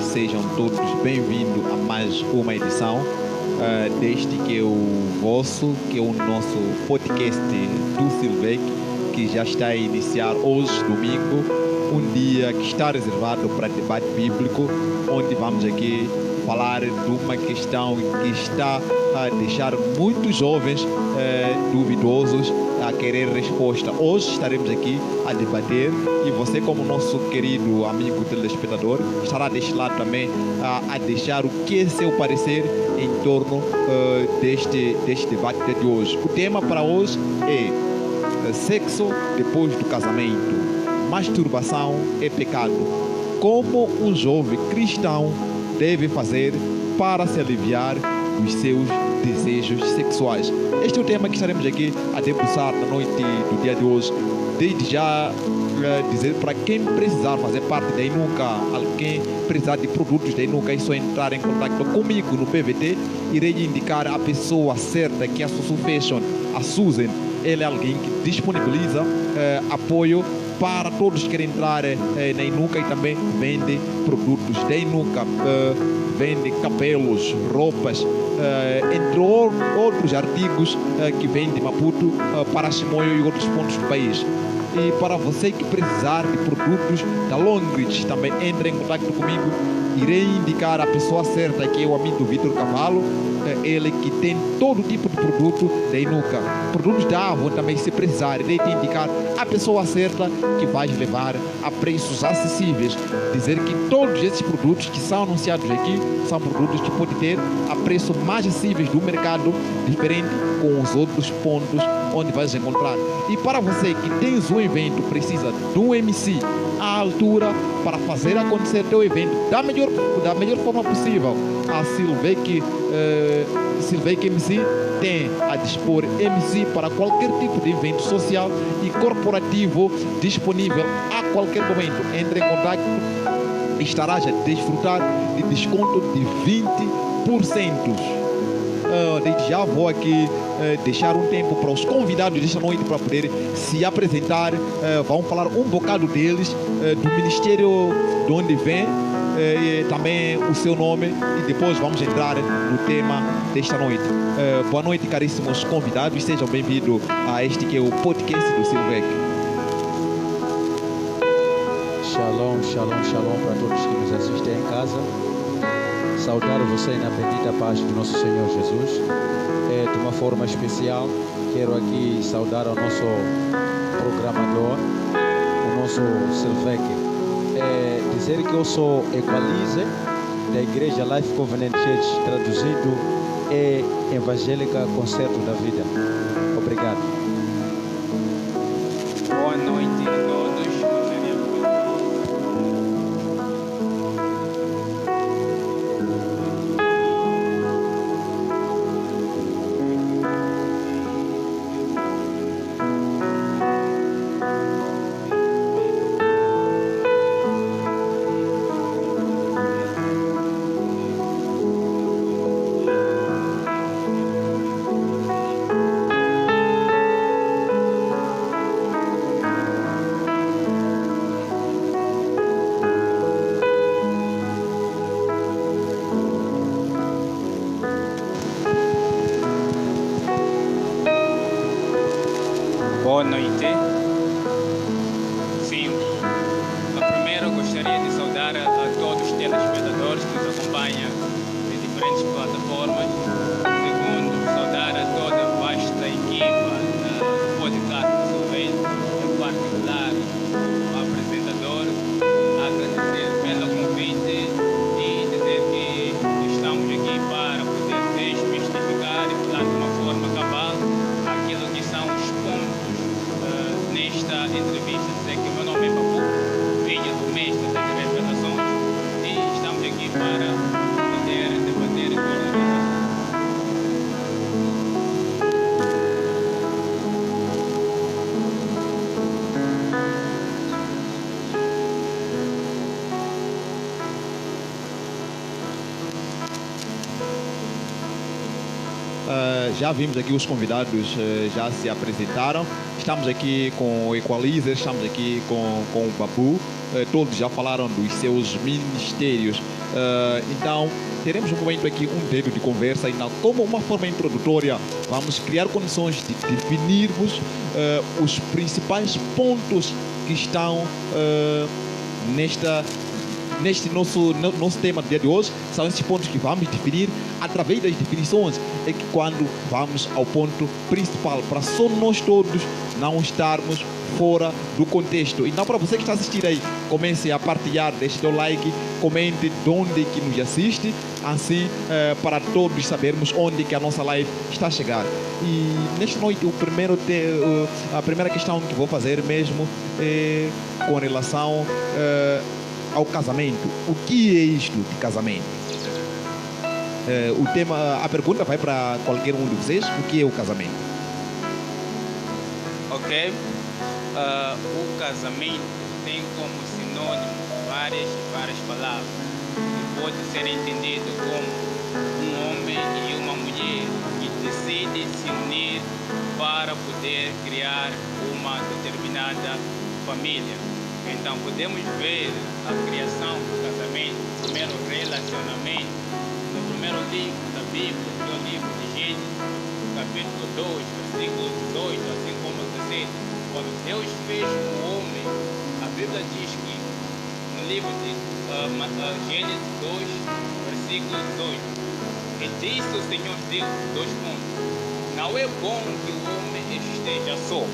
sejam todos bem-vindos a mais uma edição deste que é o vosso, que é o nosso podcast do Silvec, que já está a iniciar hoje, domingo, um dia que está reservado para debate bíblico, onde vamos aqui falar de uma questão que está a deixar muitos jovens duvidosos a querer resposta. Hoje estaremos aqui a debater e você, como nosso querido amigo telespectador, estará deste lado também a deixar o que é seu parecer em torno deste debate de hoje. O tema para hoje é sexo depois do casamento. Masturbação é pecado. Como um jovem cristão deve fazer para se aliviar dos seus desejos sexuais? Este é o tema que estaremos aqui a debruçar na noite do dia de hoje. Desde já dizer para quem precisar fazer parte da Inuka, alguém precisar de produtos da Inuka, é só entrar em contato comigo no PVT. Irei indicar a pessoa certa, que é a Susu Fashion, a Susan. Ela é alguém que disponibiliza apoio para todos que querem entrar na Inuka, e também vende produtos da Inuka, vende cabelos, roupas, entre outros artigos que vem de Maputo para Chimoio e outros pontos do país. E para você que precisar de produtos da Longreach, também entre em contato comigo. Irei indicar a pessoa certa, que é o amigo Vitor Cavalo, ele que tem todo tipo de produto da Inuka. Produtos da Avon também, se precisar, irei te indicar a pessoa certa que vai levar a preços acessíveis. Dizer que todos esses produtos que são anunciados aqui são produtos que pode ter a preços mais acessíveis do mercado, diferente com os outros pontos onde vais encontrar. E para você que tens um evento, precisa de um MC à altura para fazer acontecer teu evento da melhor forma possível, a Silvec MC tem a dispor MC para qualquer tipo de evento social e corporativo disponível a qualquer momento. Entre em contato e estarás a desfrutar de desconto de 20%. Desde já vou aqui deixar um tempo para os convidados desta noite para poder se apresentar. Vamos falar um bocado deles, do ministério de onde vem, também o seu nome, e depois vamos entrar no tema desta noite. Boa noite, caríssimos convidados, sejam bem-vindos a este que é o podcast do Silvec. Shalom, shalom, shalom para todos que nos assistem em casa. Saudar você na bendita paz do nosso Senhor Jesus. De uma forma especial, quero aqui saudar o nosso programador, o nosso Silvec. Dizer que eu sou equalizer da Igreja Life Covenant Church, traduzido é Evangélica Concerto da Vida. Obrigado. Boa noite a todos. Boa noite. Sim, primeiro eu gostaria de saudar a todos os telespectadores que nos acompanham em diferentes plataformas. Segundo, saudar a toda a vasta equipa do podcast do Silvec, em particular o apresentador, agradecer pelo convite e dizer que estamos aqui para poder desmistificar e falar de uma forma cabal aquilo que são os pontos nesta entrevista. Dizer que o meu nome é Babu, filho do mestre das revelações, e estamos aqui para poder debater com a Já vimos aqui os convidados, já se apresentaram. Estamos aqui com o Equalizer, estamos aqui com o Babu. todos já falaram dos seus ministérios. Então, teremos um momento aqui, um dedo de conversa, e como uma forma introdutória, vamos criar condições de definirmos os principais pontos que estão neste nosso tema do dia de hoje. São esses pontos que vamos definir. Através das definições é que quando vamos ao ponto principal, para só nós todos não estarmos fora do contexto. Então, para você que está assistindo aí, comece a partilhar, deixe seu like, comente de onde que nos assiste, assim para todos sabermos onde que a nossa live está a chegar. E nesta noite a primeira questão que vou fazer mesmo é com relação ao casamento. O que é isto de casamento? A pergunta vai para qualquer um de vocês. O que é o casamento? Ok. O casamento tem como sinônimo várias palavras. E pode ser entendido como um homem e uma mulher que decidem se unir para poder criar uma determinada família. Então podemos ver a criação do casamento, o primeiro relacionamento, no primeiro livro da Bíblia, que é o livro de Gênesis, capítulo 2, versículo 18, assim como 17. Quando Deus fez o homem, a Bíblia diz que no livro de Gênesis 2, versículo 18, e disse o Senhor Deus, 2 pontos, não é bom que o homem esteja só.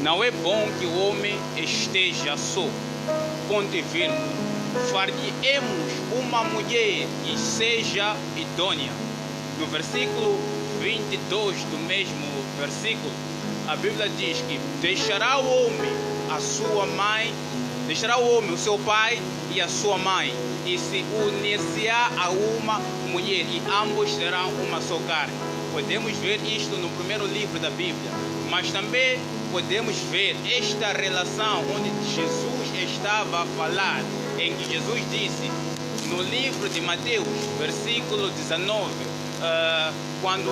Não é bom que o homem esteja só. Ponto e vírgula. Far-lhe-emos uma mulher que seja idônea. No versículo 22 do mesmo versículo, a Bíblia diz que deixará o homem a sua mãe, deixará o homem o seu pai e a sua mãe, e se unir-se-á a uma mulher, e ambos serão uma só carne. Podemos ver isto no primeiro livro da Bíblia, mas também podemos ver esta relação onde Jesus estava a falar, em que Jesus disse no livro de Mateus, versículo 19, quando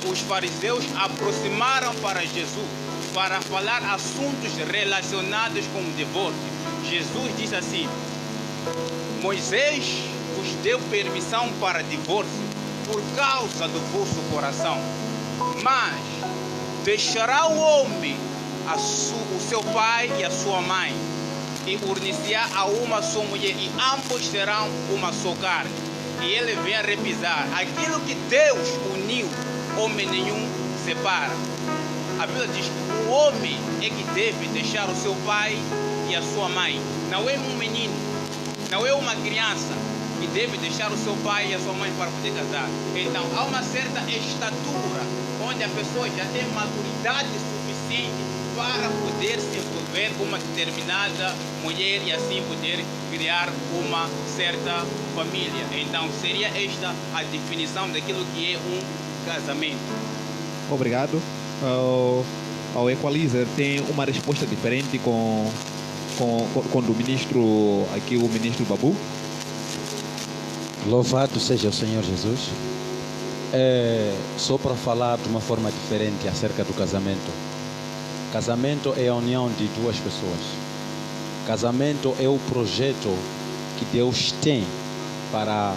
os fariseus aproximaram para Jesus para falar assuntos relacionados com o divórcio, Jesus disse assim: Moisés vos deu permissão para divórcio por causa do vosso coração, mas deixará o homem o seu pai e a sua mãe, e unir-se-á a uma só mulher, e ambos serão uma só carne. E ele vem a repisar: aquilo que Deus uniu, homem nenhum separa. A Bíblia diz que o homem é que deve deixar o seu pai e a sua mãe. Não é um menino, não é uma criança que deve deixar o seu pai e a sua mãe para poder casar. Então há uma certa estatura onde a pessoa já tem maturidade suficiente para poder se envolver com uma determinada mulher e assim poder criar uma certa família. Então seria esta a definição daquilo que é um casamento. Obrigado. O Equalizer tem uma resposta diferente com o ministro aqui, o ministro Babu. Louvado seja o Senhor Jesus. Só para falar de uma forma diferente acerca do casamento. Casamento é a união de duas pessoas. Casamento é o projeto que Deus tem para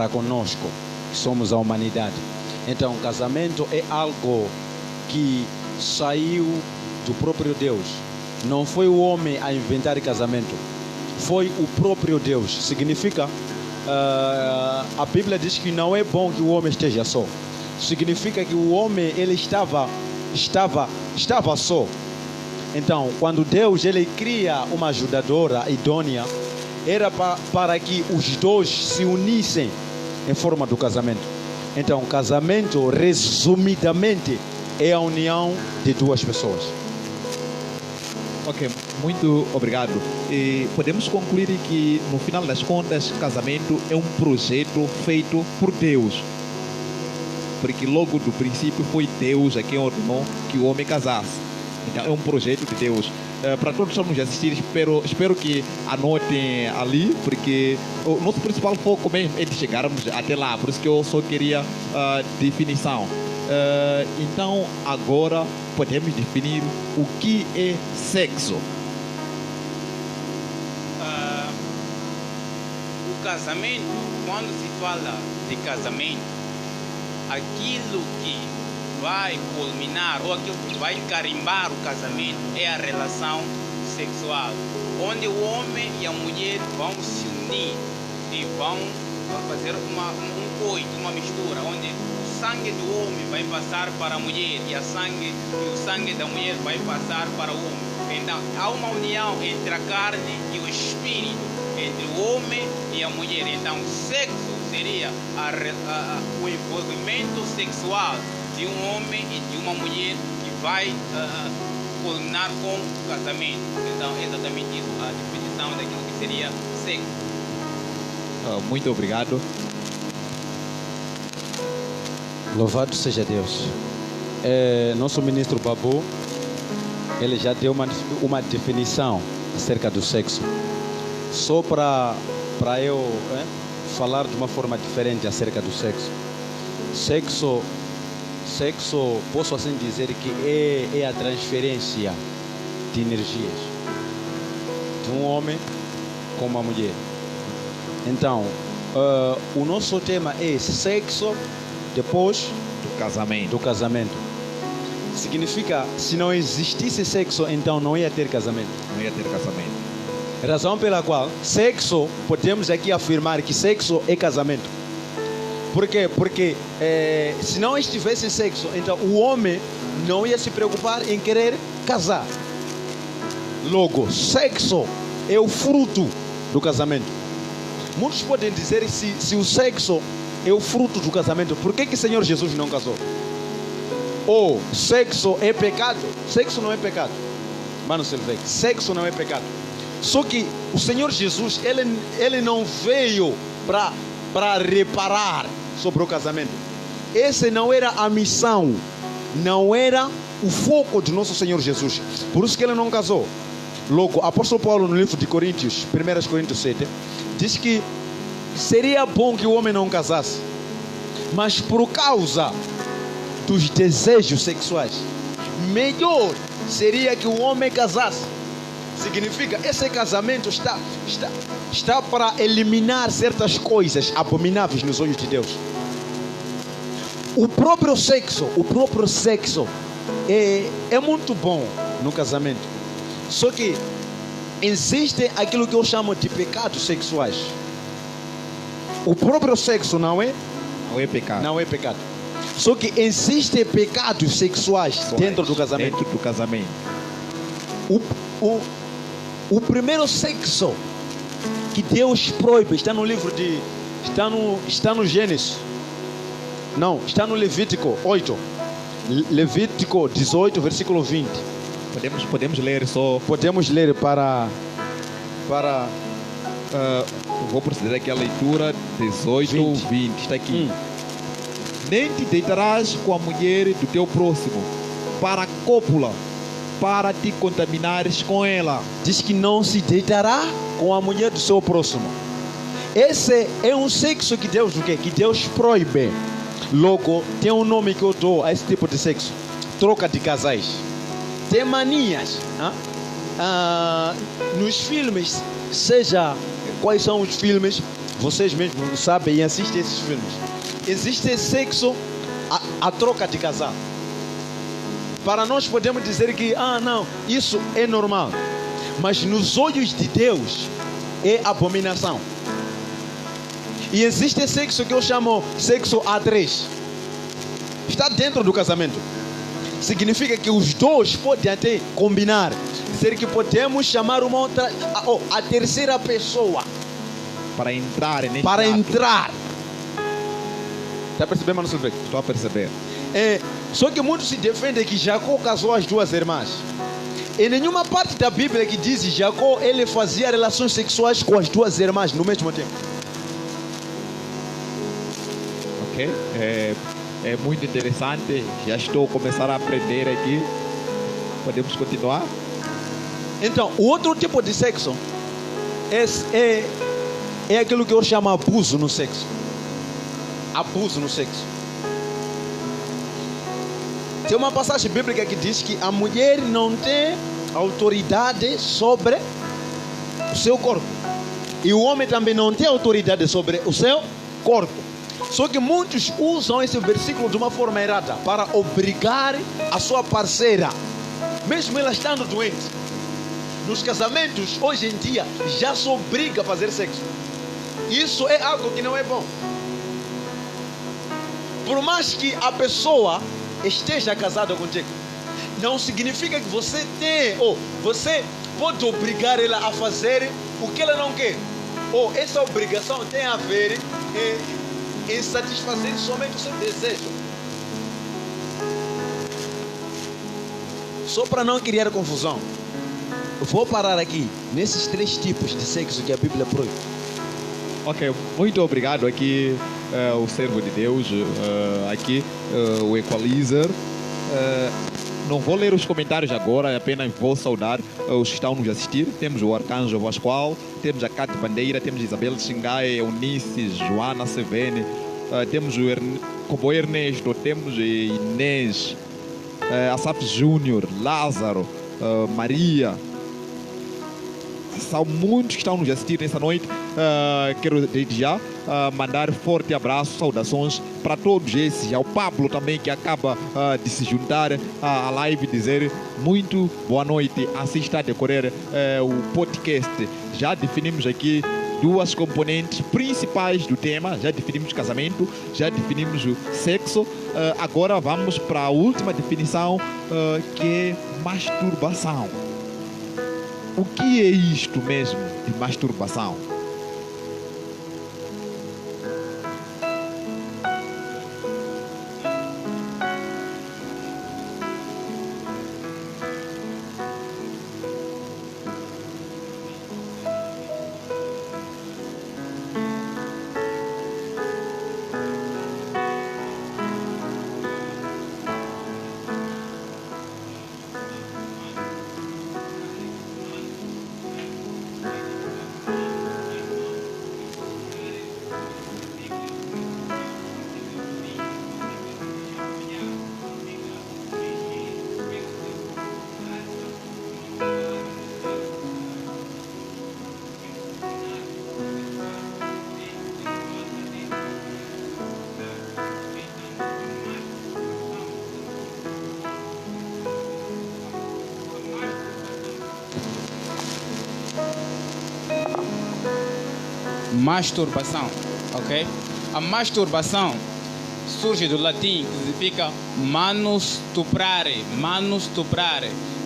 conosco, que somos a humanidade. Então, casamento é algo que saiu do próprio Deus. Não foi o homem a inventar casamento, foi o próprio Deus. Significa, a Bíblia diz que não é bom que o homem esteja só. Significa que o homem ele estava só. Então, quando Deus ele cria uma ajudadora idônea, era para que os dois se unissem em forma do casamento. Então, casamento, resumidamente, é a união de duas pessoas. Ok, muito obrigado. E podemos concluir que, no final das contas, casamento é um projeto feito por Deus. Porque logo do princípio foi Deus a quem ordenou que o homem casasse. Então é um projeto de Deus. Para todos que estão nos assistir, espero que anotem ali, porque o nosso principal foco mesmo é de chegarmos até lá. Por isso que eu só queria definição. Então agora podemos definir o que é sexo. casamento, quando se fala de casamento, aquilo que vai culminar ou aquilo que vai carimbar o casamento é a relação sexual, onde o homem e a mulher vão se unir e vão fazer um coito, uma mistura, onde o sangue do homem vai passar para a mulher e o sangue da mulher vai passar para o homem. Então há uma união entre a carne e o espírito, entre o homem e a mulher. Então o sexo seria o envolvimento sexual de um homem e de uma mulher que vai culminar com o casamento. Então é exatamente isso, a definição daquilo que seria sexo. Muito obrigado. Louvado seja Deus. Nosso ministro Babu, ele já deu uma definição acerca do sexo. Só para eu falar de uma forma diferente acerca do sexo. Sexo, posso assim dizer que é a transferência de energias de um homem com uma mulher. Então, o nosso tema é sexo depois Do casamento. Significa, se não existisse sexo, então não ia ter casamento. Não ia ter casamento. Razão pela qual sexo, podemos aqui afirmar que sexo é casamento. Por quê? Porque se não estivesse sexo, então o homem não ia se preocupar em querer casar. Logo, sexo é o fruto do casamento. Muitos podem dizer se o sexo é o fruto do casamento, por que o Senhor Jesus não casou? Ou sexo é pecado? Sexo não é pecado. Mano Silvec, sexo não é pecado. Só que o Senhor Jesus, ele não veio para reparar sobre o casamento. Essa não era a missão, não era o foco de nosso Senhor Jesus. Por isso que ele não casou. Logo, o apóstolo Paulo no livro de Coríntios, 1 Coríntios 7, diz que seria bom que o homem não casasse, mas por causa dos desejos sexuais, melhor seria que o homem casasse. Significa, esse casamento está para eliminar certas coisas abomináveis nos olhos de Deus. O próprio sexo é muito bom no casamento. Só que existe aquilo que eu chamo de pecados sexuais. O próprio sexo não é pecado. Não é pecado. Só que existem pecados sexuais dentro do casamento. Dentro do casamento. O primeiro sexo que Deus proíbe está no livro de... Está no Gênesis. Não, está no Levítico 8. Levítico 18, versículo 20. Podemos ler só. Podemos ler para vou proceder aqui à leitura 18, 20. Está aqui. Nem te deitarás com a mulher do teu próximo para a cópula, para te contaminares com ela. Diz que não se deitará com a mulher do seu próximo. Esse é um sexo que Deus proíbe. Logo, tem um nome que eu dou a esse tipo de sexo: troca de casais. Tem manias. Nos filmes, seja quais são os filmes, vocês mesmos sabem e assistem esses filmes. Existe sexo, a troca de casal. Para nós podemos dizer que, não, isso é normal. Mas nos olhos de Deus é abominação. E existe sexo que eu chamo sexo A3. Está dentro do casamento. Significa que os dois podem até combinar, dizer que podemos chamar uma outra, a terceira pessoa para entrar neste para ato. Entrar. Está percebendo, Mano Silvestre? Estou a perceber. Só que muitos se defendem que Jacó casou as duas irmãs. Em nenhuma parte da Bíblia que diz Jacó, ele fazia relações sexuais com as duas irmãs no mesmo tempo. Ok? É muito interessante. Já estou a começar a aprender aqui. Podemos continuar? Então, o outro tipo de sexo é aquilo que eu chamo abuso no sexo. Abuso no sexo. Tem uma passagem bíblica que diz que a mulher não tem autoridade sobre o seu corpo. E o homem também não tem autoridade sobre o seu corpo. Só que muitos usam esse versículo de uma forma errada para obrigar a sua parceira, mesmo ela estando doente. Nos casamentos, hoje em dia, já se obriga a fazer sexo. Isso é algo que não é bom. Por mais que a pessoa esteja casada contigo, não significa que você tem, ou você pode obrigar ela a fazer o que ela não quer. Ou essa obrigação tem a ver em satisfazer somente o seu desejo. Só para não criar confusão, vou parar aqui nesses 3 tipos de sexo que a Bíblia proíbe. Ok, muito obrigado aqui, o servo de Deus, aqui, o Equalizer. Não vou ler os comentários agora, apenas vou saudar os que estão nos assistir. Temos o Arcanjo Vasqual, temos a Cátia Bandeira, temos Isabel Xingai, Eunice, Joana Sevene, temos o Cobo Ernesto, temos Inês, Asaf Júnior, Lázaro, Maria. São muitos que estão nos assistir nessa noite. Quero desde já mandar forte abraço, saudações para todos esses, ao Pablo também, que acaba de se juntar à live, dizer muito boa noite, assista a decorrer o podcast. Já definimos aqui 2 componentes principais do tema, já definimos casamento, já definimos o sexo, agora vamos para a última definição, que é masturbação. O que é isto mesmo de masturbação? Masturbação, ok? A masturbação surge do latim, que significa manus tuprare,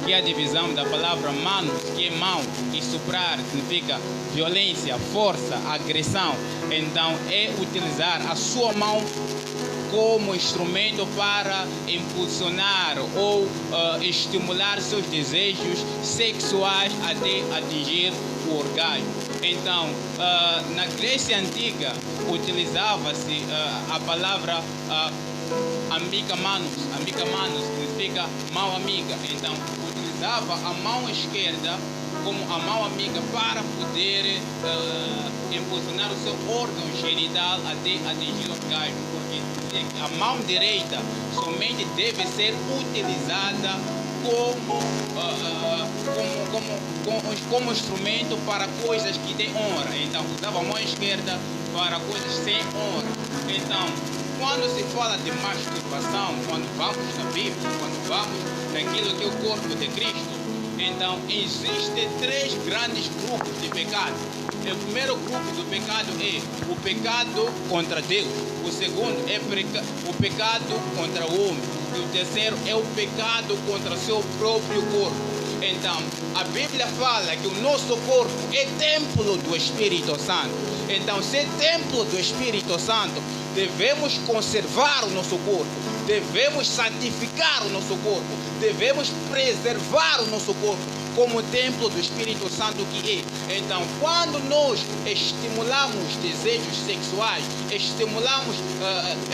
que é a divisão da palavra manus, que é mão, e suprar significa violência, força, agressão. Então é utilizar a sua mão como instrumento para impulsionar ou estimular seus desejos sexuais até atingir o orgasmo. Então, na Grécia Antiga, utilizava-se a palavra amiga manus, significa mão amiga. Então, utilizava a mão esquerda como a mão amiga para poder impulsionar o seu órgão genital até atingir o orgasmo, porque a mão direita somente deve ser utilizada como instrumento para coisas que têm honra. Então, usava a mão esquerda para coisas sem honra. Então, quando se fala de masturbação, quando vamos na Bíblia, quando vamos naquilo que é o corpo de Cristo, então existem 3 grandes grupos de pecado. O primeiro grupo do pecado é o pecado contra Deus. O segundo é o pecado contra o homem. E o terceiro é o pecado contra o seu próprio corpo. Então, a Bíblia fala que o nosso corpo é templo do Espírito Santo. Então, se é templo do Espírito Santo, devemos conservar o nosso corpo, devemos santificar o nosso corpo, devemos preservar o nosso corpo como templo do Espírito Santo que é. Então, quando nós estimulamos desejos sexuais, estimulamos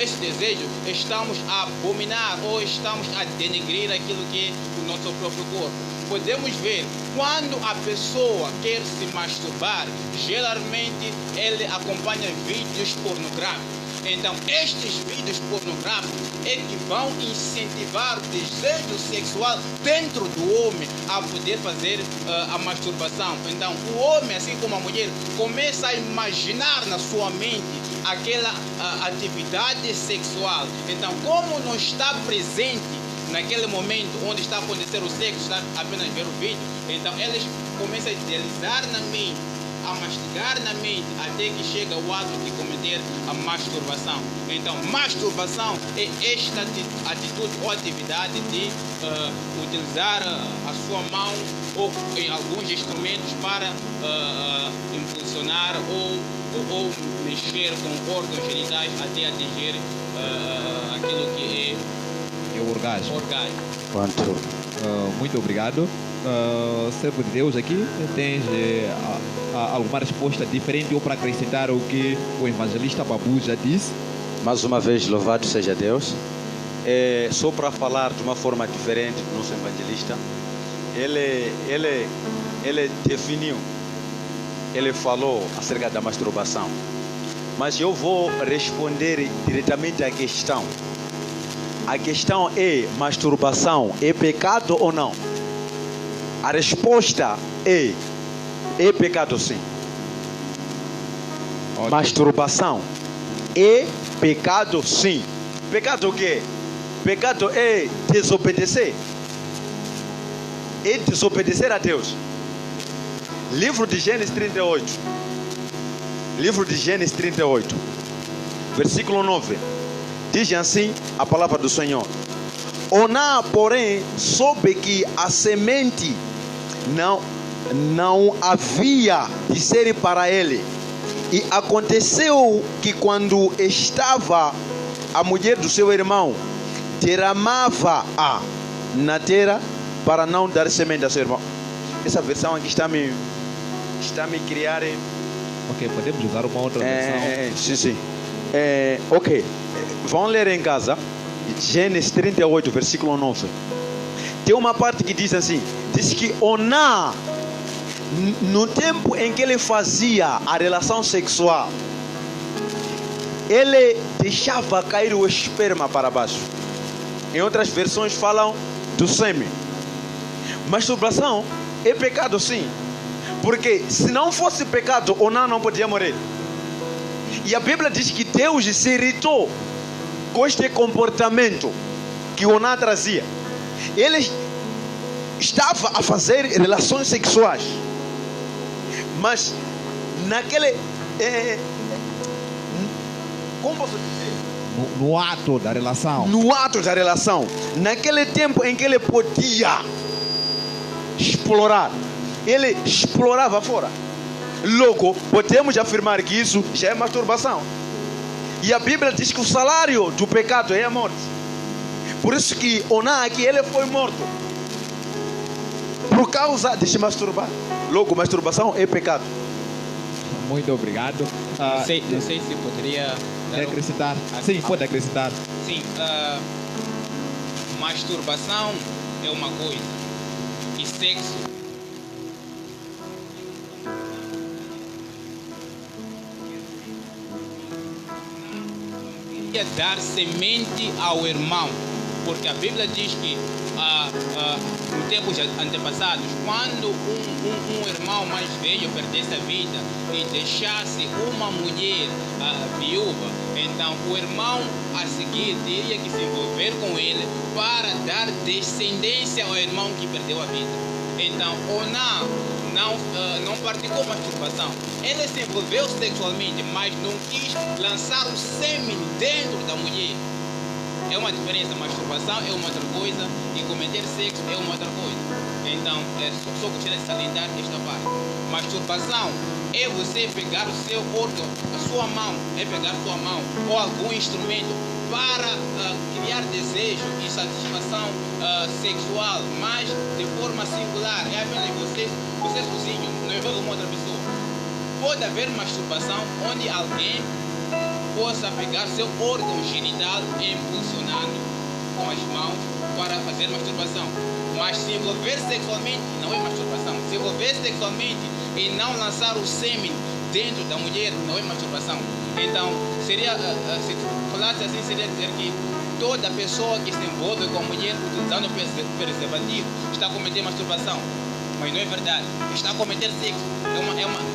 esse desejo, estamos a abominar ou estamos a denegrir aquilo que é o nosso próprio corpo. Podemos ver, quando a pessoa quer se masturbar, geralmente ele acompanha vídeos pornográficos. Então, estes vídeos pornográficos é que vão incentivar o desejo sexual dentro do homem a poder fazer a masturbação. Então, o homem, assim como a mulher, começa a imaginar na sua mente aquela atividade sexual. Então, como não está presente naquele momento onde está a acontecer o sexo, está apenas ver o vídeo, então eles começam a idealizar na mente, a mastigar na mente, até que chega o ato de cometer a masturbação. Então, masturbação é esta atitude ou atividade de utilizar a sua mão ou em alguns instrumentos para impulsionar ou mexer com órgãos genitais até atingir aquilo que É o orgasmo. orgasmo. Quanto? Muito obrigado. Servo de Deus aqui, tens alguma resposta diferente ou para acrescentar o que o evangelista Babu já disse? Mais uma vez, louvado seja Deus. Só para falar de uma forma diferente do nosso evangelista, ele definiu, ele falou acerca da masturbação. Mas eu vou responder diretamente à questão. A questão é: masturbação é pecado ou não? A resposta é pecado sim. Ótimo. Masturbação é pecado sim. Pecado o quê? Pecado é desobedecer. É desobedecer a Deus. Livro de Gênesis 38. Livro de Gênesis 38. Versículo 9. Diz assim a palavra do Senhor: Oná, porém, soube que a semente não havia de ser para ele. E aconteceu que quando estava a mulher do seu irmão, derramava-a na terra para não dar semente a seu irmão. Essa versão aqui está me criar. Ok, podemos usar uma outra versão. Sim. Ok. Vão ler em casa Gênesis 38, versículo 9. Tem uma parte que diz assim: diz que Oná, no tempo em que ele fazia a relação sexual, ele deixava cair o esperma para baixo. Em outras versões falam do sêmen. Masturbação é pecado sim, porque se não fosse pecado, Oná não podia morrer. E a Bíblia diz que Deus se irritou com este comportamento que Oná trazia. Ele estava a fazer relações sexuais, mas naquele como posso dizer? No ato da relação. No ato da relação, naquele tempo em que ele podia explorar, ele explorava fora. Logo, podemos afirmar que isso já é masturbação. E a Bíblia diz que o salário do pecado é a morte. Por isso que Oná aqui, ele foi morto por causa de se masturbar. Logo, masturbação é pecado. Muito obrigado. Não sei se poderia Quer acrescentar? Sim, pode acrescentar. Sim, masturbação é uma coisa e sexo é dar semente ao irmão, porque a Bíblia diz que no tempos antepassados, quando um irmão mais velho perdesse a vida e deixasse uma mulher viúva, então o irmão a seguir teria que se envolver com ele para dar descendência ao irmão que perdeu a vida. Então Oná não praticou masturbação. Ele se envolveu sexualmente, mas não quis lançar o sêmen dentro da mulher. É uma diferença. Masturbação é uma outra coisa e cometer sexo é uma outra coisa. Então, só gostaria de salientar esta parte. Masturbação é você pegar o seu órgão, a sua mão, é pegar a sua mão ou algum instrumento para criar desejo e satisfação sexual, mas de forma singular. É apenas você sozinho, não envolve uma outra pessoa. Pode haver masturbação onde alguém possa pegar seu órgão genital impulsionando com as mãos para fazer masturbação. Mas se envolver sexualmente não é masturbação. Se envolver sexualmente e não lançar o sêmen dentro da mulher não é masturbação. Então, seria, se falasse assim, seria dizer que toda pessoa que se envolve com a mulher utilizando preservativo está a cometer masturbação. Mas não é verdade. Está a cometer sexo.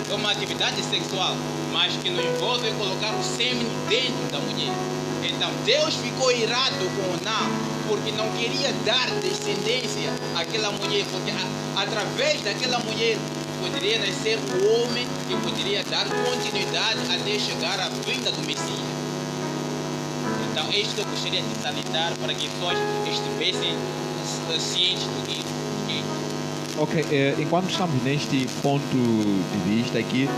É uma atividade sexual, mas que não envolve colocar o sêmen dentro da mulher. Então, Deus ficou irado com Onã, porque não queria dar descendência àquela mulher, porque através daquela mulher poderia nascer o homem que poderia dar continuidade até chegar à vinda do Messias. Então, é isto que eu gostaria de salientar para que todos estivessem cientes do que é. Ok, enquanto estamos neste ponto de vista aqui,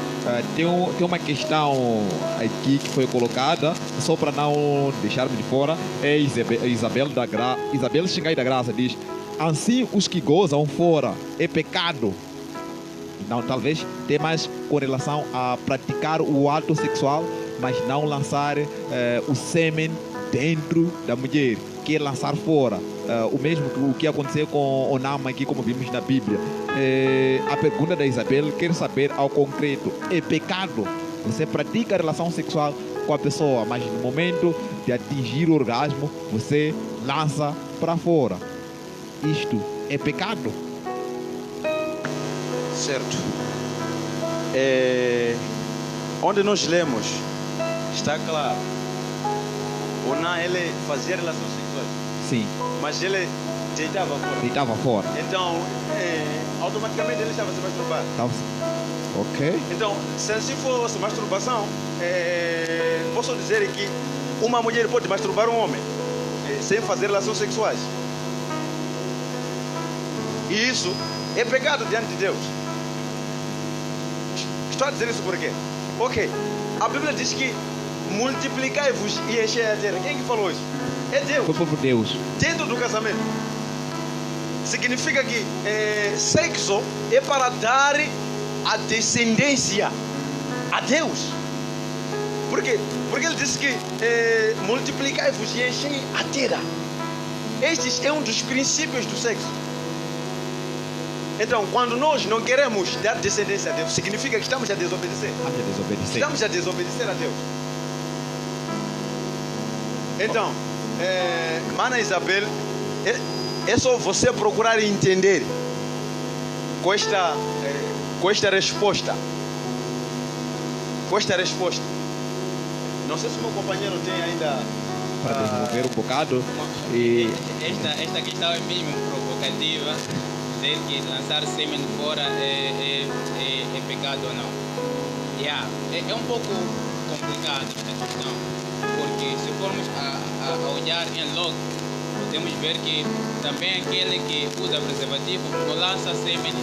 tem uma questão aqui que foi colocada, só para não deixarmos de fora, é Isabel Xingai da Graça diz: assim os que gozam fora é pecado. Não, talvez tenha mais com relação a praticar o ato sexual, mas não lançar o sêmen dentro da mulher, que é lançar fora. O mesmo que aconteceu com Onã aqui, como vimos na Bíblia. A pergunta da Isabel quer saber ao concreto: é pecado? Você pratica a relação sexual com a pessoa, mas no momento de atingir o orgasmo, você lança para fora. Isto é pecado? Certo. Onde nós lemos, está claro. Onã, ele fazia relações sexuais. Sim. Mas ele deitava fora. Deitava fora. Então, automaticamente ele estava se masturbando. Ok. Então, se assim fosse masturbação, posso dizer que uma mulher pode masturbar um homem sem fazer relações sexuais. E isso é pecado diante de Deus. Estou a dizer isso por quê? Ok, a Bíblia diz que multiplicai-vos e enchei a terra. Quem que falou isso? É Deus. Foi por Deus. Dentro do casamento. Significa que sexo é para dar a descendência a Deus. Por quê? Porque ele disse que multiplicai-vos e enchei a terra. Este é um dos princípios do sexo. Então, quando nós não queremos dar descendência a Deus, significa que estamos a desobedecer. Estamos a desobedecer a Deus. Então, Mana Isabel, é só você procurar entender com esta resposta. Não sei se o meu companheiro tem ainda para desenvolver um bocado. E esta questão é mesmo provocativa. Dizer que lançar sêmen fora é pecado ou não. É um pouco complicado esta questão, porque se formos a olhar em logo, podemos ver que também aquele que usa preservativo não lança sêmen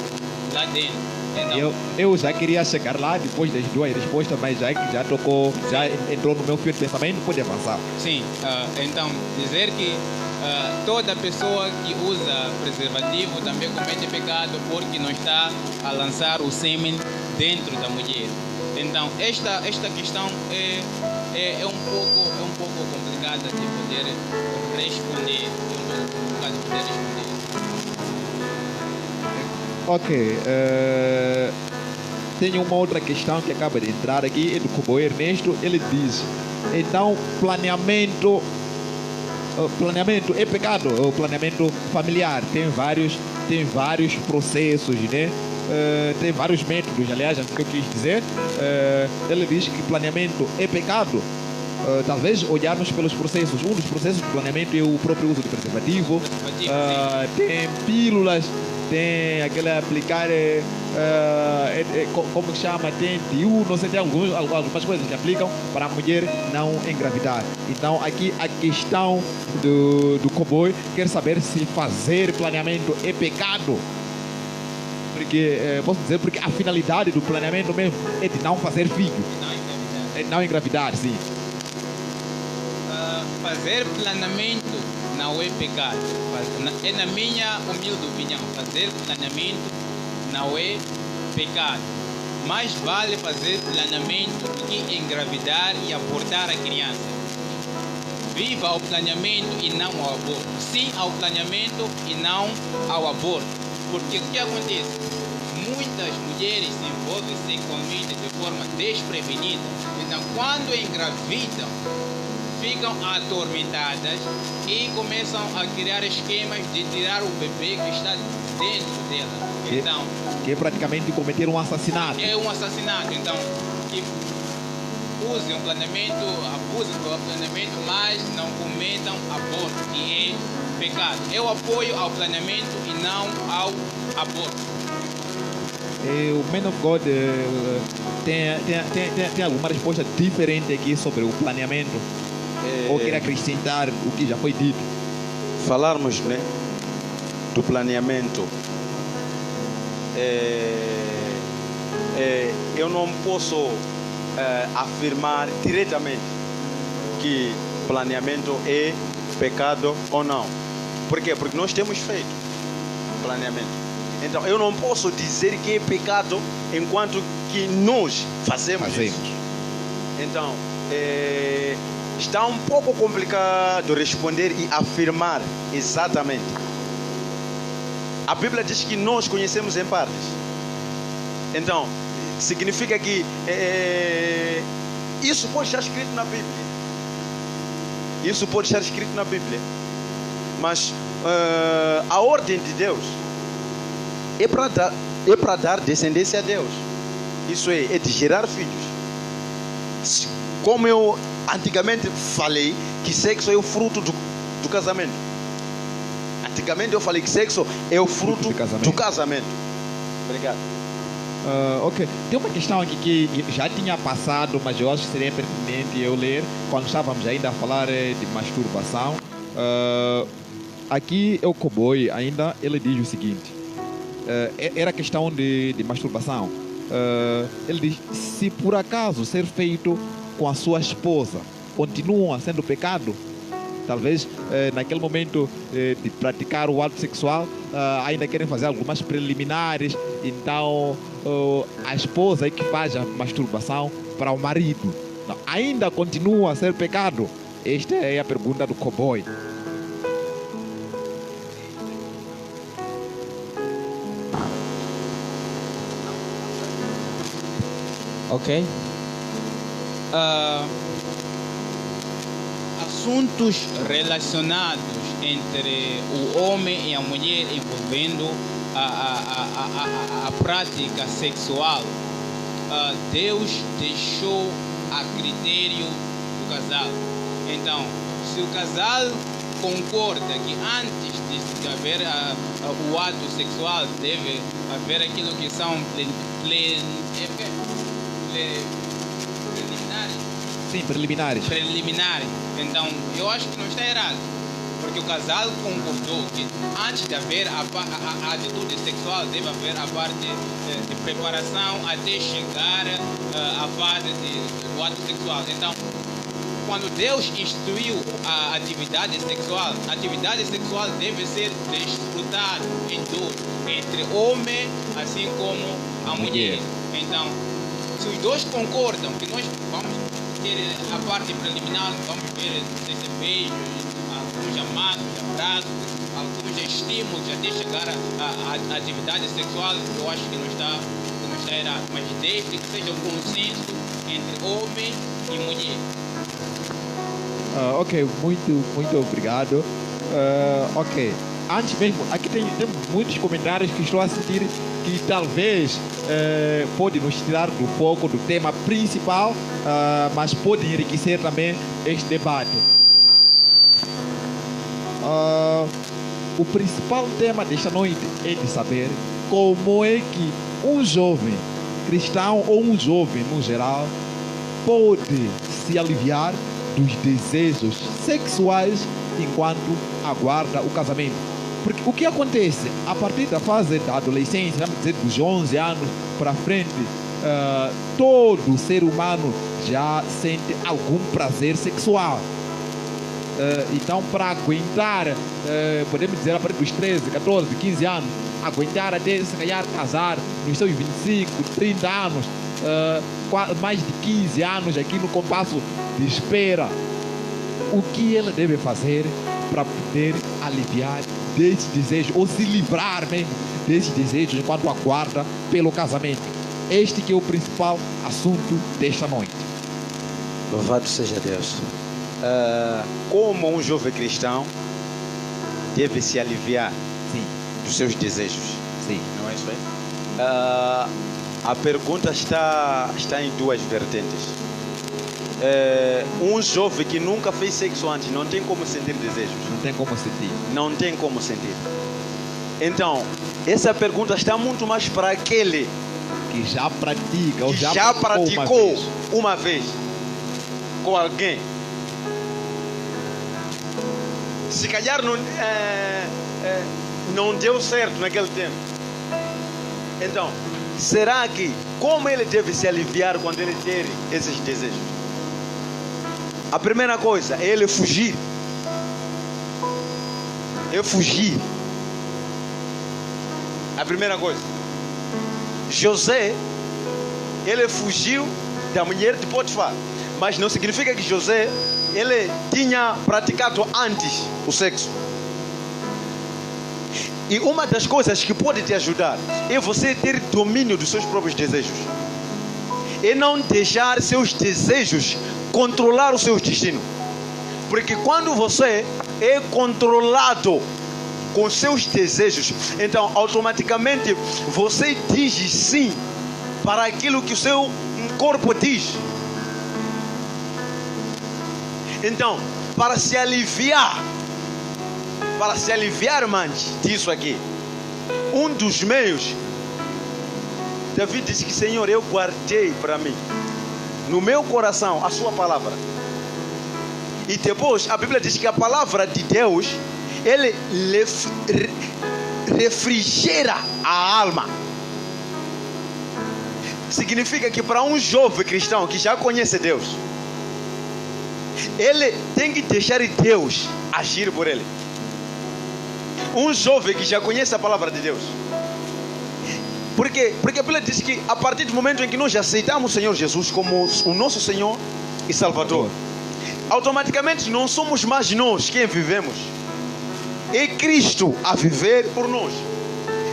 lá dentro. Então, eu já queria chegar lá depois das duas respostas, mas já tocou, já entrou no meu fio de pensamento, pode avançar. Sim, então dizer que toda pessoa que usa preservativo também comete pecado porque não está a lançar o sêmen dentro da mulher. Então esta questão é um pouco complicada de poder responder. Ok. Tem uma outra questão que acaba de entrar aqui, é do Cobo Ernesto. Ele diz: então, planeamento é pecado? O planeamento familiar tem vários processos, né? Tem vários métodos, aliás, é o que eu quis dizer. Ele diz que planeamento é pecado. Talvez olharmos pelos processos. Um dos processos do planeamento é o próprio uso de preservativo. Tem pílulas, tem aquele aplicar, como que chama? Tem DIU, não sei, tem algumas coisas que aplicam para a mulher não engravidar. Então aqui a questão do cowboy quer saber se fazer planeamento é pecado. Porque, posso dizer, porque a finalidade do planeamento mesmo é de não fazer filho. É não engravidar, sim. Fazer planeamento não é pecado. É na minha humilde opinião. Fazer planeamento não é pecado. Mais vale fazer planeamento do que engravidar e abortar a criança. viva ao planeamento e não ao aborto. Sim ao planeamento e não ao aborto. Porque o que acontece? Muitas mulheres se envolvem sexualmente de forma desprevenida. Então, quando engravidam, ficam atormentadas e começam a criar esquemas de tirar o bebê que está dentro dela. Então, que é praticamente cometer um assassinato. é um assassinato. Então, que usem o planeamento, abusem do planeamento, mas não cometam aborto, que é pecado. Eu apoio ao planeamento e não ao aborto. O Man of God tem alguma resposta diferente aqui sobre o planeamento? Ou quer acrescentar o que já foi dito? Falarmos, né, do planeamento. Eu não posso afirmar diretamente que planeamento é pecado ou não. Por quê? Porque nós temos feito planeamento. Então eu não posso dizer que é pecado enquanto que nós fazemos. Isso. Então está um pouco complicado responder e afirmar exatamente. A Bíblia diz que nós conhecemos em partes. Então significa que isso pode estar escrito na Bíblia. Isso pode estar escrito na Bíblia. Mas a ordem de Deus é para dar descendência a Deus. Isso é de gerar filhos. Como eu antigamente falei que sexo é o fruto do casamento. Antigamente eu falei que sexo é o fruto do casamento. Obrigado. Ok, tem uma questão aqui que já tinha passado, mas eu acho que seria pertinente eu ler quando estávamos ainda a falar de masturbação. Aqui é o cowboy ainda, ele diz o seguinte. Era questão de masturbação. Ele diz: se por acaso ser feito com a sua esposa continua sendo pecado, talvez naquele momento de praticar o ato sexual ainda querem fazer algumas preliminares, então a esposa é que faz a masturbação para o marido. Não, ainda continua a ser pecado? Esta é a pergunta do cowboy. Ok. Assuntos relacionados entre o homem e a mulher envolvendo a prática sexual, Deus deixou a critério do casal. Então, se o casal concorda que antes de haver o ato sexual deve haver aquilo que são preliminares. Preliminares. Então, eu acho que não está errado. Porque o casal concordou que antes de haver a atitude sexual deve haver a parte de preparação até chegar à fase do ato sexual. Então, quando Deus instituiu a atividade sexual deve ser desfrutada em tudo, entre homem assim como a mulher. Então, se os dois concordam que nós vamos ter a parte preliminar, vamos ver desde beijos, alguns amados, abraços, alguns estímulos até chegar à atividade sexual, eu acho que não está errado. Mas desde que seja um consenso entre homem e mulher. Ok, muito obrigado. Ok, antes mesmo, aqui tem muitos comentários que estou a sentir que talvez pode nos tirar do foco do tema principal, mas pode enriquecer também este debate. O principal tema desta noite é de saber como é que um jovem cristão ou um jovem no geral pode se aliviar dos desejos sexuais enquanto aguarda o casamento. Porque o que acontece a partir da fase da adolescência, vamos dizer dos 11 anos para frente, todo ser humano já sente algum prazer sexual. Então, para aguentar, podemos dizer a partir dos 13, 14, 15 anos, aguentar até se calhar casar nos seus 25, 30 anos, mais de 15 anos aqui no compasso de espera. o que ela deve fazer para poder aliviar desse desejo, ou se livrar mesmo desse desejo enquanto aguarda pelo casamento. Este que é o principal assunto desta noite. Louvado seja Deus. Como um jovem cristão deve se aliviar Sim, dos seus desejos? sim. Não é isso aí? A pergunta está em duas vertentes. Um jovem que nunca fez sexo antes não tem como sentir desejos. Não tem como sentir. Não tem como sentir. Então, essa pergunta está muito mais para aquele Que já pratica, ou que já, já praticou uma vez. uma vez com alguém. Se calhar não deu certo naquele tempo. Então, será que como ele deve se aliviar quando ele ter esses desejos? A primeira coisa é ele fugir. É fugir. A primeira coisa. José, ele fugiu da mulher de Potifar. Mas não significa que José, ele tinha praticado antes o sexo. E uma das coisas que pode te ajudar é você ter domínio dos seus próprios desejos. E não deixar seus desejos controlar o seu destino. Porque quando você é controlado com seus desejos, então automaticamente você diz sim para aquilo que o seu corpo diz. Então, para se aliviar mais disso aqui, um dos meios, Davi disse que, Senhor, eu guardei para mim no meu coração a sua palavra. E depois a Bíblia diz que a palavra de Deus, ele refrigera a alma. Significa que para um jovem cristão que já conhece Deus, ele tem que deixar Deus agir por ele. Um jovem que já conhece a palavra de Deus. Porque a Bíblia diz que a partir do momento em que nós aceitamos o Senhor Jesus como o nosso Senhor e Salvador, automaticamente não somos mais nós quem vivemos. É Cristo a viver por nós.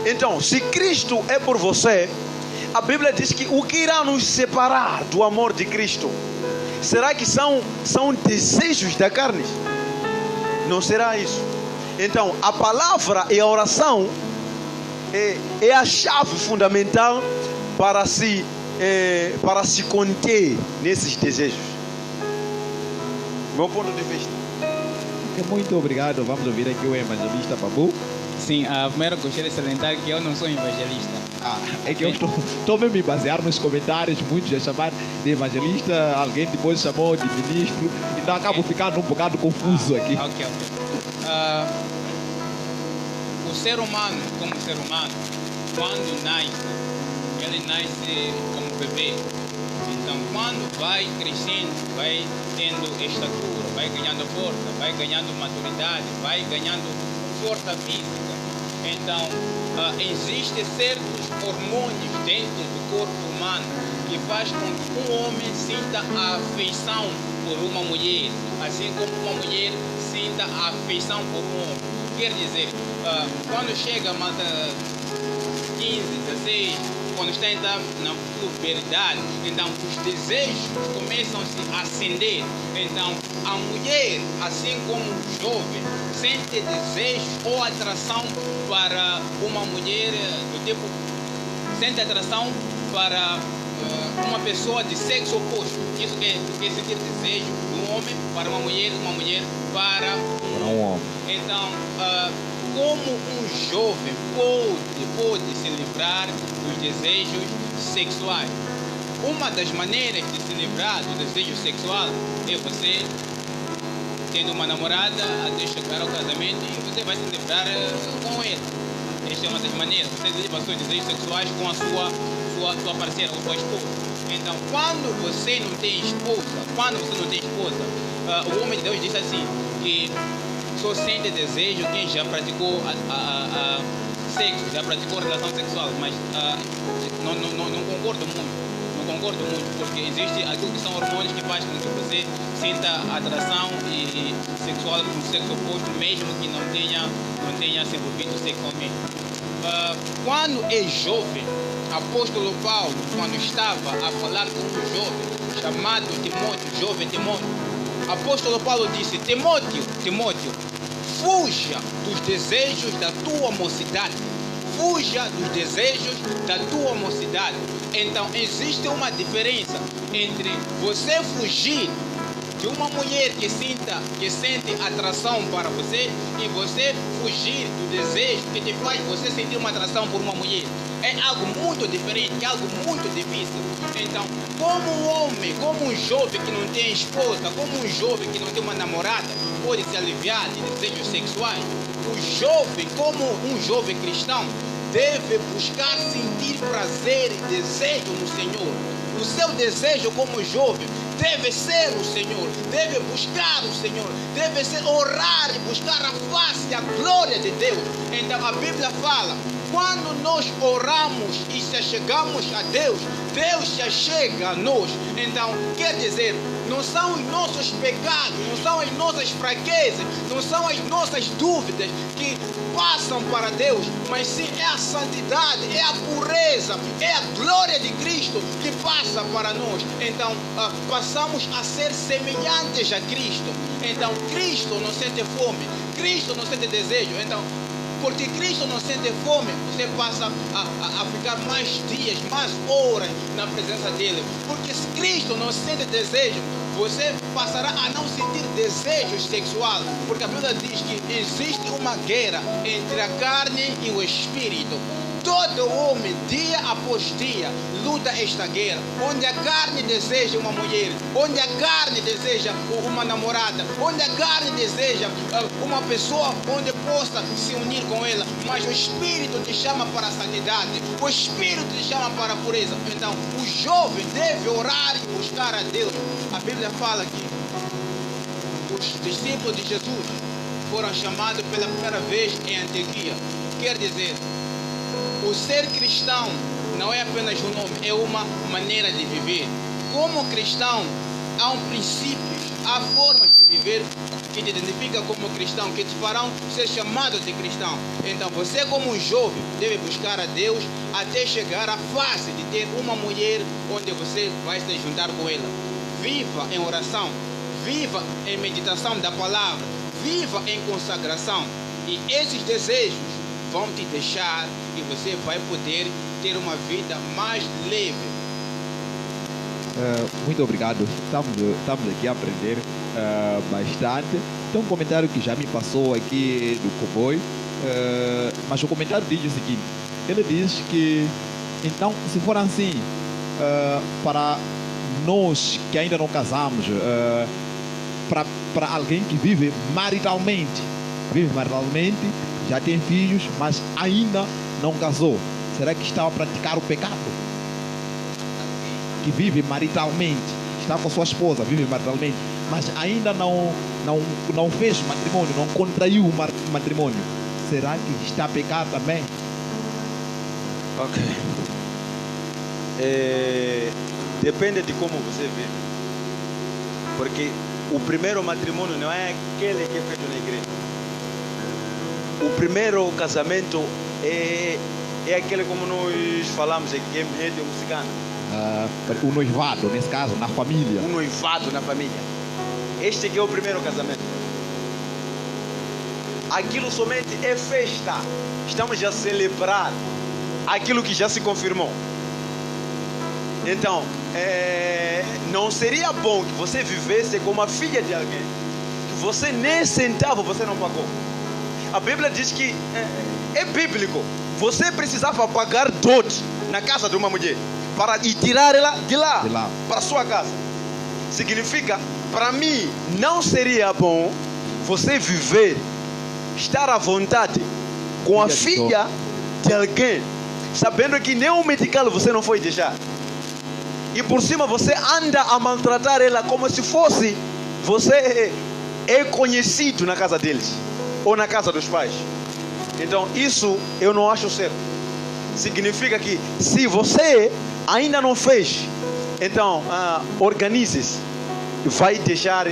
Então, se Cristo é por você, a Bíblia diz que o que irá nos separar do amor de Cristo? Será que são desejos da carne? Não será isso. Então, a palavra e a oração é a chave fundamental para se conter nesses desejos. Meu ponto de vista. Muito obrigado. Vamos ouvir aqui o evangelista Babu. Sim, primeiro gostaria de salientar que eu não sou evangelista. É que eu estou me basear nos comentários, muitos já chamaram de evangelista, alguém depois chamou de ministro, então acabo ficando um bocado confuso aqui. Ok. O ser humano, como ser humano, quando nasce, ele nasce como bebê. Então, quando vai crescendo, vai tendo estatura, vai ganhando força, vai ganhando maturidade, vai ganhando força física. Então, existem certos hormônios dentro do corpo humano que faz com que um homem sinta a afeição por uma mulher, assim como uma mulher sinta a afeição por um homem. Quer dizer, quando chega a 15, 16, quando está então na puberdade, então os desejos começam a se acender. Então a mulher, assim como o jovem, sente desejo ou atração para uma mulher do tipo, sente atração para uma pessoa de sexo oposto. Isso quer sentir desejo de um homem para uma mulher para um homem. Então, como um jovem pode se livrar dos desejos sexuais? Uma das maneiras de se livrar do desejo sexual é você tendo uma namorada até chegar ao casamento e você vai se livrar com ele. Esta é uma das maneiras. Você livra seus desejos sexuais com a sua parceira ou sua esposa. Então, quando você não tem esposa, o homem de Deus diz assim, que só sente desejo quem já praticou sexo, já praticou relação sexual, mas não concordo muito. Não concordo muito, porque existe aquilo que são hormônios que faz com que você sinta atração e sexual com o sexo oposto, mesmo que não tenha se envolvido sexualmente. Quando é jovem, apóstolo Paulo, quando estava a falar com um jovem chamado Timóteo, jovem Timóteo, apóstolo Paulo disse: Timóteo, fuja dos desejos da tua mocidade. Fuja dos desejos da tua mocidade. Então existe uma diferença entre você fugir de uma mulher que sente atração para você e você fugir do desejo que te faz você sentir uma atração por uma mulher. É algo muito diferente, é algo muito difícil. Então, como um homem, como um jovem que não tem esposa, como um jovem que não tem uma namorada, pode se aliviar de desejos sexuais, o jovem, como um jovem cristão, deve buscar sentir prazer e desejo no Senhor. O seu desejo como jovem deve ser o Senhor, deve buscar o Senhor, deve ser orar e buscar a face e a glória de Deus. Então a Bíblia fala, quando nós oramos e se achegamos a Deus, Deus se achega a nós. Então quer dizer, não são os nossos pecados, não são as nossas fraquezas, não são as nossas dúvidas que passam para Deus, mas sim é a santidade, é a pureza, é a glória de Cristo que passa para nós. Então passamos a ser semelhantes a Cristo. Então Cristo não sente fome, Cristo não sente desejo. Então, porque Cristo não sente fome, você passa a ficar mais dias, mais horas na presença dele. Porque se Cristo não sente desejo, você passará a não sentir desejo sexual. Porque a Bíblia diz que existe uma guerra entre a carne e o espírito. Todo homem, dia após dia, luta esta guerra. Onde a carne deseja uma mulher, onde a carne deseja uma namorada, onde a carne deseja uma pessoa onde possa se unir com ela. Mas o Espírito te chama para a santidade, o Espírito te chama para a pureza. Então, o jovem deve orar e buscar a Deus. A Bíblia fala que os discípulos de Jesus foram chamados pela primeira vez em Antioquia. Quer dizer, o ser cristão não é apenas um nome, é uma maneira de viver. Como cristão, há princípios, há formas de viver que te identificam como cristão, que te farão ser chamado de cristão. Então você, como um jovem, deve buscar a Deus até chegar à fase de ter uma mulher onde você vai se juntar com ela. Viva em oração, viva em meditação da palavra, viva em consagração. E esses desejos vão te deixar e você vai poder ter uma vida mais leve. Muito obrigado. Estamos aqui a aprender bastante. Tem um comentário que já me passou aqui do Cowboy, mas o comentário diz o seguinte: ele diz que, então, se for assim, para nós que ainda não casamos, para alguém que vive maritalmente, já tem filhos, mas ainda não casou, será que está a praticar o pecado? Que vive maritalmente, está com sua esposa, vive maritalmente, mas ainda não fez matrimônio, não contraiu o matrimônio, será que está a pecar também? Ok. Depende de como você vive. Porque o primeiro matrimônio não é aquele que é feito na igreja. O primeiro casamento é aquele, como nós falamos aqui, que é médio mexicano. O noivado, nesse caso, na família. Um noivado na família. Este aqui é o primeiro casamento. Aquilo somente é festa. Estamos a celebrar aquilo que já se confirmou. Então, não seria bom que você vivesse como a filha de alguém que você nem centavo você não pagou. A Bíblia diz que é bíblico. Você precisava pagar dote na casa de uma mulher para tirar ela de lá. Para sua casa. Significa, para mim, não seria bom você viver, estar à vontade com a filha de alguém, sabendo que nem um medical você não foi deixar. E por cima você anda a maltratar ela como se fosse você é conhecido na casa deles ou na casa dos pais. Então isso eu não acho certo. Significa que se você ainda não fez Então, organize-se. Vai deixar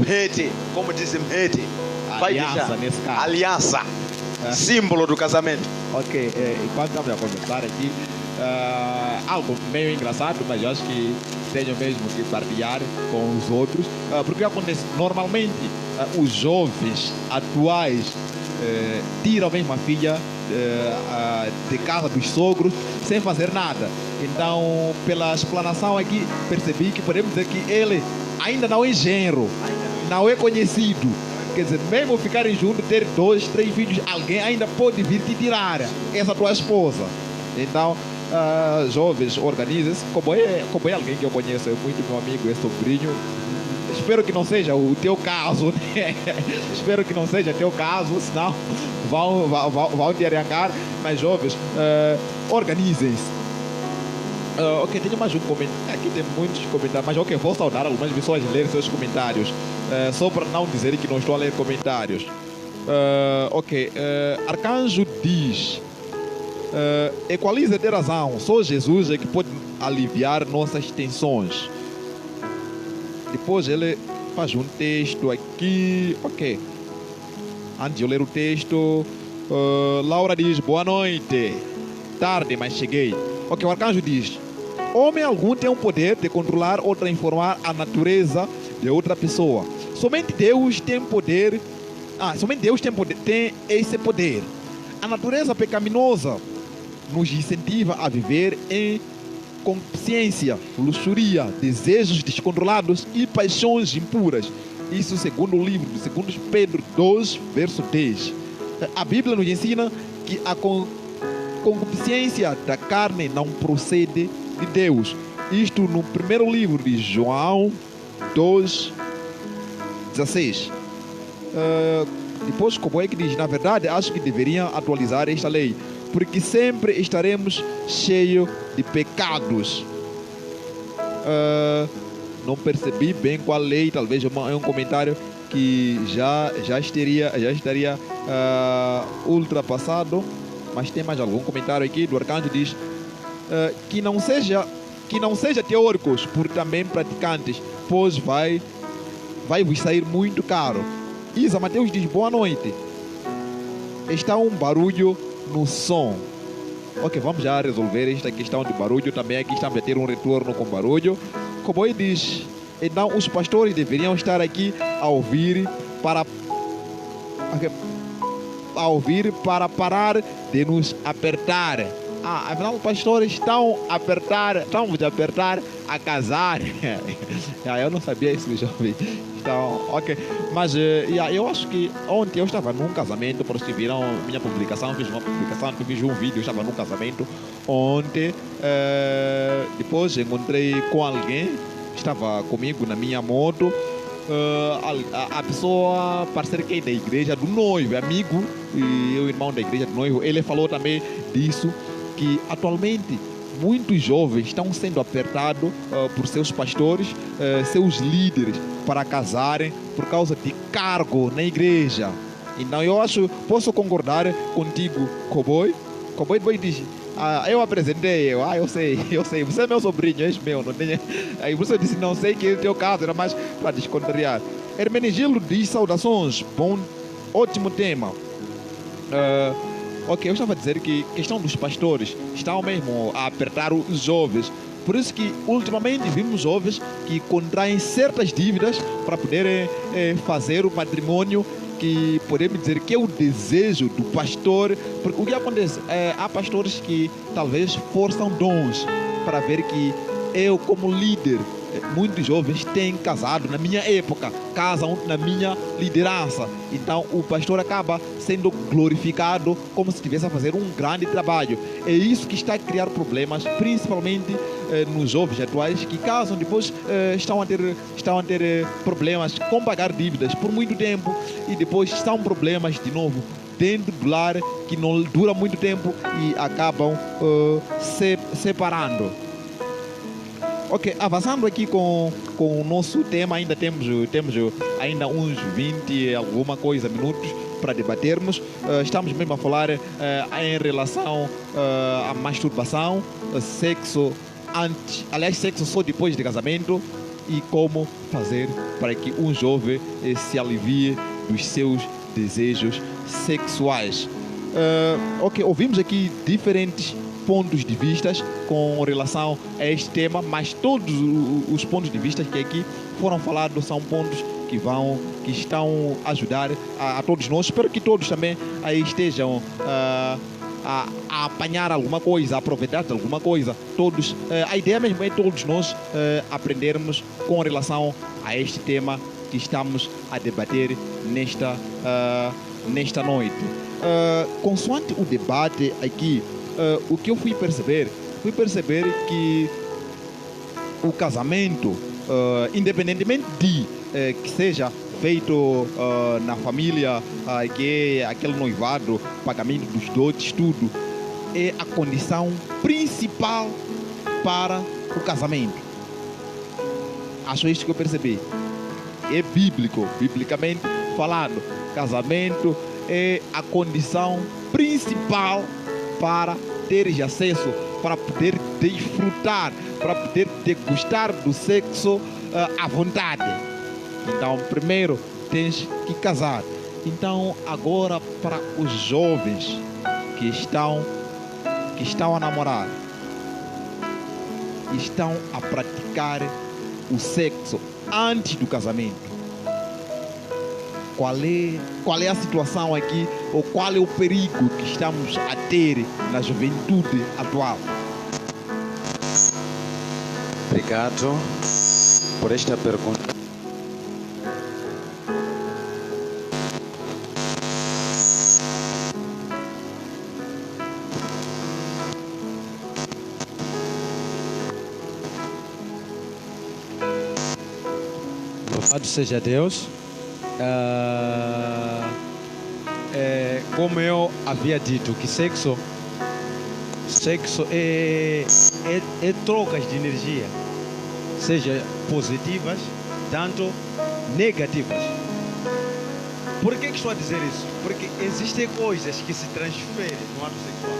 mete, como dizem mete. Vai Aliança, deixar nesse caso. aliança. É. Símbolo do casamento. Ok, enquanto estamos a conversar aqui, algo meio engraçado, mas eu acho que tenho mesmo que partilhar com os outros, porque o que acontece? Normalmente, os jovens atuais tiram mesmo a filha de casa dos sogros sem fazer nada. Então, pela explanação aqui, percebi que podemos dizer que ele ainda não é genro, não é conhecido. Quer dizer, mesmo ficarem juntos, ter 2, 3 filhos, alguém ainda pode vir te tirar essa tua esposa. Então, jovens, organizem-se. Como é alguém que eu conheço, é muito meu amigo, é sobrinho. Espero que não seja o teu caso, né? Espero que não seja o teu caso, senão vão te arrancar. Mas, jovens, organizem-se. Ok, tenho mais um comentário. Aqui tem muitos comentários, mas ok, vou saudar algumas pessoas a ler seus comentários. Só para não dizer que não estou a ler comentários. Arcanjo diz: Equaliza ter razão, só Jesus é que pode aliviar nossas tensões. Depois ele faz um texto aqui. Ok. Antes de eu ler o texto, Laura diz: boa noite. Tarde, mas cheguei. Ok, o arcanjo diz: homem algum tem o poder de controlar ou transformar a natureza de outra pessoa. Somente Deus tem poder. Somente Deus tem esse poder. A natureza pecaminosa nos incentiva a viver em consciência, luxúria, desejos descontrolados e paixões impuras. Isso segundo o livro de 2 Pedro 2, verso 10. A Bíblia nos ensina que a concupiscência da carne não procede de Deus. Isto no primeiro livro de João 2,16. Depois, como é que diz? Na verdade, acho que deveriam atualizar esta lei, porque sempre estaremos cheios de pecados. Não percebi bem qual lei, talvez é um comentário que já estaria ultrapassado. Mas tem mais algum comentário aqui do arcanjo, diz que não seja teóricos, por também praticantes, pois vai vos sair muito caro. Isa Mateus diz: boa noite. Está um barulho no som. Ok, vamos já resolver esta questão de barulho. Também aqui estamos a ter um retorno com barulho. Como ele diz, então os pastores deveriam estar aqui a ouvir para parar de nos apertar. Afinal, os pastores estão a apertar a casar. Eu não sabia isso, jovem. Então, ok. Mas eu acho que ontem eu estava num casamento, por isso viram minha publicação, fiz uma publicação, fiz um vídeo, eu estava num casamento ontem. Depois encontrei com alguém, estava comigo na minha moto. A pessoa parceira que é da igreja do noivo, amigo e o irmão da igreja do noivo, ele falou também disso, que atualmente muitos jovens estão sendo apertados por seus pastores, seus líderes, para casarem por causa de cargo na igreja. Então eu posso concordar contigo, Cowboy. Cowboy diz: eu apresentei, eu sei, você é meu sobrinho, és meu, não tem. Aí você disse: não sei que é o teu caso, era mais para descontrair. Hermenegildo diz: saudações, ótimo tema. Ok, eu estava a dizer que a questão dos pastores estão mesmo a apertar os jovens. Por isso que ultimamente vimos jovens que contraem certas dívidas para poderem fazer o matrimônio, que podemos dizer que é o desejo do pastor. Porque o que acontece? Há pastores que talvez forçam dons para ver que eu, como líder, muitos jovens têm casado na minha época, casam na minha liderança. Então o pastor acaba sendo glorificado como se estivesse a fazer um grande trabalho. É isso que está a criar problemas, principalmente nos jovens atuais que casam, depois estão a ter problemas com pagar dívidas por muito tempo, e depois estão problemas de novo dentro do lar que não dura muito tempo e acabam se separando. Ok, avançando aqui com o nosso tema, ainda temos ainda uns 20 alguma coisa minutos para debatermos. Estamos mesmo a falar em relação à masturbação, sexo antes, aliás, sexo só depois de casamento, e como fazer para que um jovem se alivie dos seus desejos sexuais. Ok, ouvimos aqui diferentes pontos de vista com relação a este tema, mas todos os pontos de vista que aqui foram falados são pontos que estão a ajudar a todos nós. Espero que todos também aí estejam a apanhar alguma coisa, a aproveitar de alguma coisa. Todos, a ideia mesmo é todos nós aprendermos com relação a este tema que estamos a debater nesta noite. Consoante o debate aqui, o que eu fui perceber que o casamento, independentemente de que seja feito na família, que é aquele noivado, pagamento dos dotes, tudo, é a condição principal para o casamento. Acho isso que eu percebi. É bíblico, biblicamente falando, casamento é a condição principal para teres acesso, para poder desfrutar, para poder degustar do sexo à vontade. Então, primeiro tens que casar. Então, agora para os jovens que estão a namorar, estão a praticar o sexo antes do casamento. Qual é a situação aqui, ou qual é o perigo que estamos a ter na juventude atual? Obrigado por esta pergunta. Louvado seja Deus. Como eu havia dito, que sexo é trocas de energia, seja positivas, tanto negativas. Por que estou a dizer isso? Porque existem coisas que se transferem no ato sexual.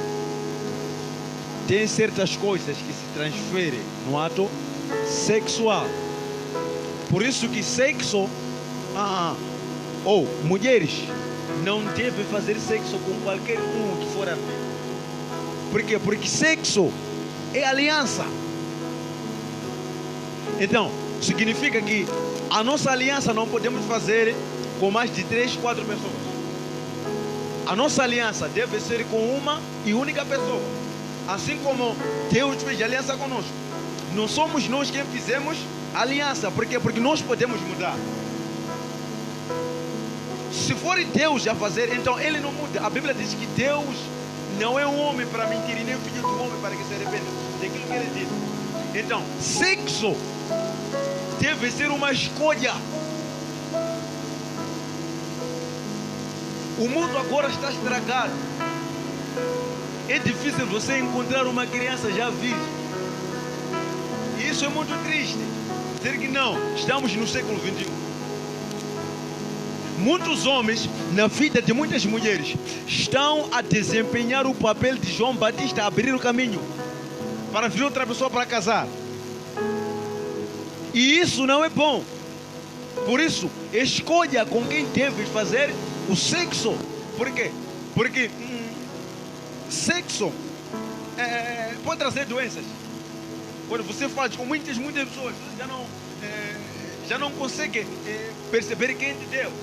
Tem certas coisas que se transferem no ato sexual. Por isso que sexo, ou mulheres, não devem fazer sexo com qualquer um que for a ver. Por quê? Porque sexo é aliança. Então, significa que a nossa aliança não podemos fazer com mais de 3, 4 pessoas. A nossa aliança deve ser com uma e única pessoa. Assim como Deus fez aliança conosco. Não somos nós quem fizemos aliança. Por quê? Porque nós podemos mudar. Se for Deus a fazer, então Ele não muda. A Bíblia diz que Deus não é um homem para mentir e nem filho do homem para que se arrependa daquilo que Ele diz. Então, sexo deve ser uma escolha. O mundo agora está estragado. É difícil você encontrar uma criança já virgem. E isso é muito triste. Dizer que não, estamos no século XXI. Muitos homens, na vida de muitas mulheres, estão a desempenhar o papel de João Batista, a abrir o caminho para vir outra pessoa para casar. E isso não é bom. Por isso, escolha com quem deves fazer o sexo. Por quê? Porque sexo pode trazer doenças. Quando você faz com muitas pessoas, você já não consegue perceber quem é de Deus.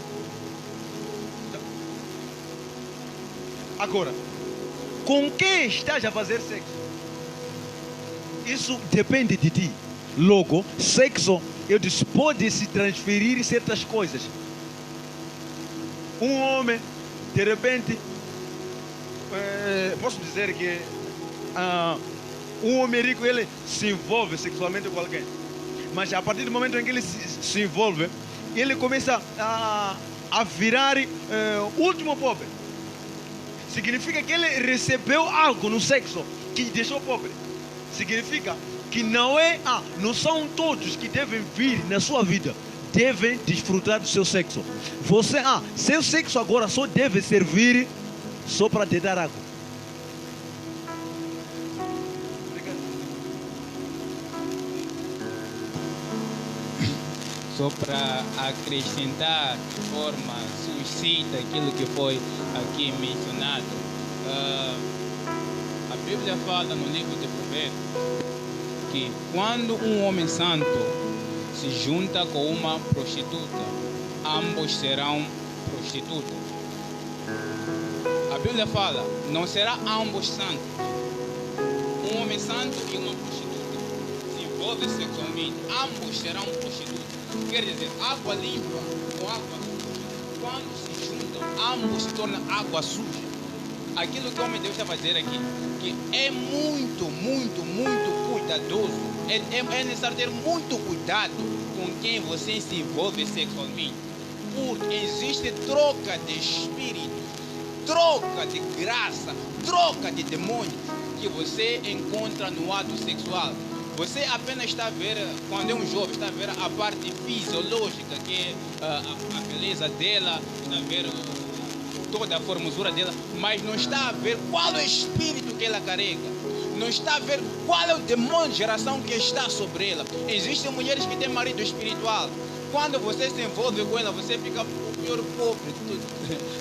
Agora, com quem estás a fazer sexo? Isso depende de ti. Logo, sexo, eu disse, pode se transferir certas coisas. Um homem, de repente, posso dizer que um homem rico, ele se envolve sexualmente com alguém. Mas a partir do momento em que ele se envolve, ele começa a virar último pobre. Significa que ele recebeu algo no sexo que deixou pobre. Significa que não são todos que devem vir na sua vida, devem desfrutar do seu sexo. Seu sexo agora só deve servir só para te dar água. só para acrescentar de forma sucinta aquilo que foi aqui mencionado. A Bíblia fala no livro de Provérbios que quando um homem santo se junta com uma prostituta, ambos serão prostitutas. A Bíblia fala, não será ambos santos. Um homem santo e uma prostituta se envolvem sexualmente, ambos serão prostitutas. Quer dizer, água limpa com água suja, quando se juntam, ambos se tornam água suja. Aquilo que o homem de Deus estava a dizer aqui, que é muito cuidadoso, é necessário ter muito cuidado com quem você se envolve sexualmente, porque existe troca de espírito, troca de graça, troca de demônios que você encontra no ato sexual. Você apenas está a ver, quando é um jovem, está a ver a parte fisiológica, que é a beleza dela, está a ver toda a formosura dela, mas não está a ver qual é o espírito que ela carrega, não está a ver qual é o demônio de geração que está sobre ela. Existem mulheres que têm marido espiritual. Quando você se envolve com ela, você fica o pior pobre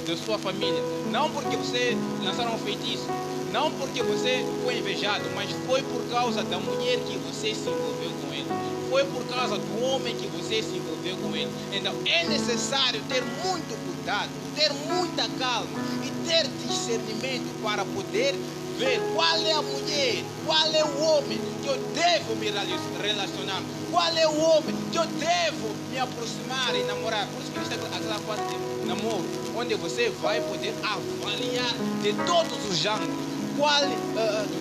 da sua família. Não porque você lançaram um feitiço, não porque você foi invejado, mas foi por causa da mulher que você se envolveu com ele. Foi por causa do homem que você se envolveu com ele. Então é necessário ter muito cuidado, ter muita calma e ter discernimento para poder ver qual é a mulher, qual é o homem que eu devo me relacionar, qual é o homem que eu devo me aproximar e namorar. Por isso que existe aquela parte de namoro, onde você vai poder avaliar de todos os ângulos.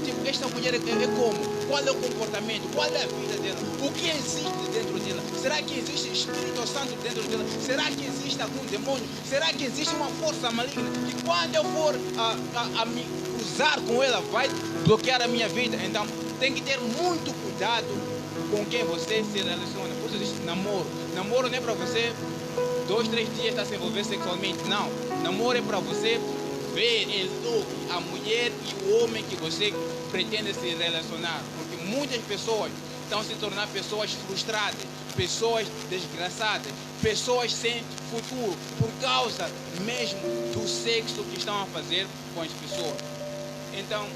Tipo, esta mulher é como? Qual é o comportamento? Qual é a vida dela? O que existe dentro dela? Será que existe Espírito Santo dentro dela? Será que existe algum demônio? Será que existe uma força maligna que quando eu for a me cruzar com ela vai bloquear a minha vida? Então tem que ter muito cuidado com quem você se relaciona. Por isso existe namoro. Namoro não é para você 2, 3 dias estar se envolver sexualmente. Não. Namoro é para você ver a mulher e o homem que você pretende se relacionar, porque muitas pessoas estão a se tornar pessoas frustradas, pessoas desgraçadas, pessoas sem futuro, por causa mesmo do sexo que estão a fazer com as pessoas. Então,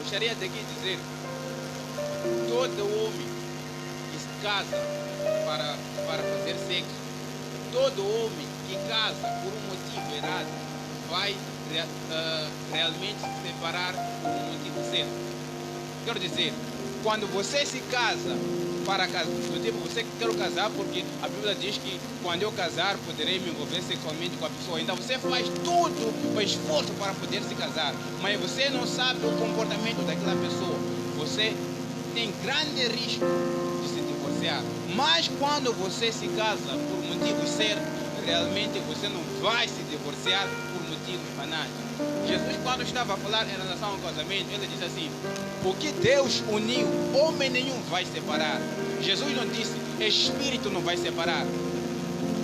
gostaria de aqui dizer, todo homem que se casa para fazer sexo, todo homem que casa por um motivo errado, vai realmente se separar por um motivo certo. Quero dizer, quando você se casa para casar, do tipo, você quer casar porque a Bíblia diz que quando eu casar poderei me envolver sexualmente com a pessoa. Então você faz todo o esforço para poder se casar, mas você não sabe o comportamento daquela pessoa. Você tem grande risco de se divorciar. Mas quando você se casa por motivo certo, realmente você não vai se divorciar por motivos banais. Jesus, quando estava a falar em relação ao casamento, ele disse assim: o que Deus uniu, homem nenhum vai separar. Jesus não disse espírito não vai separar.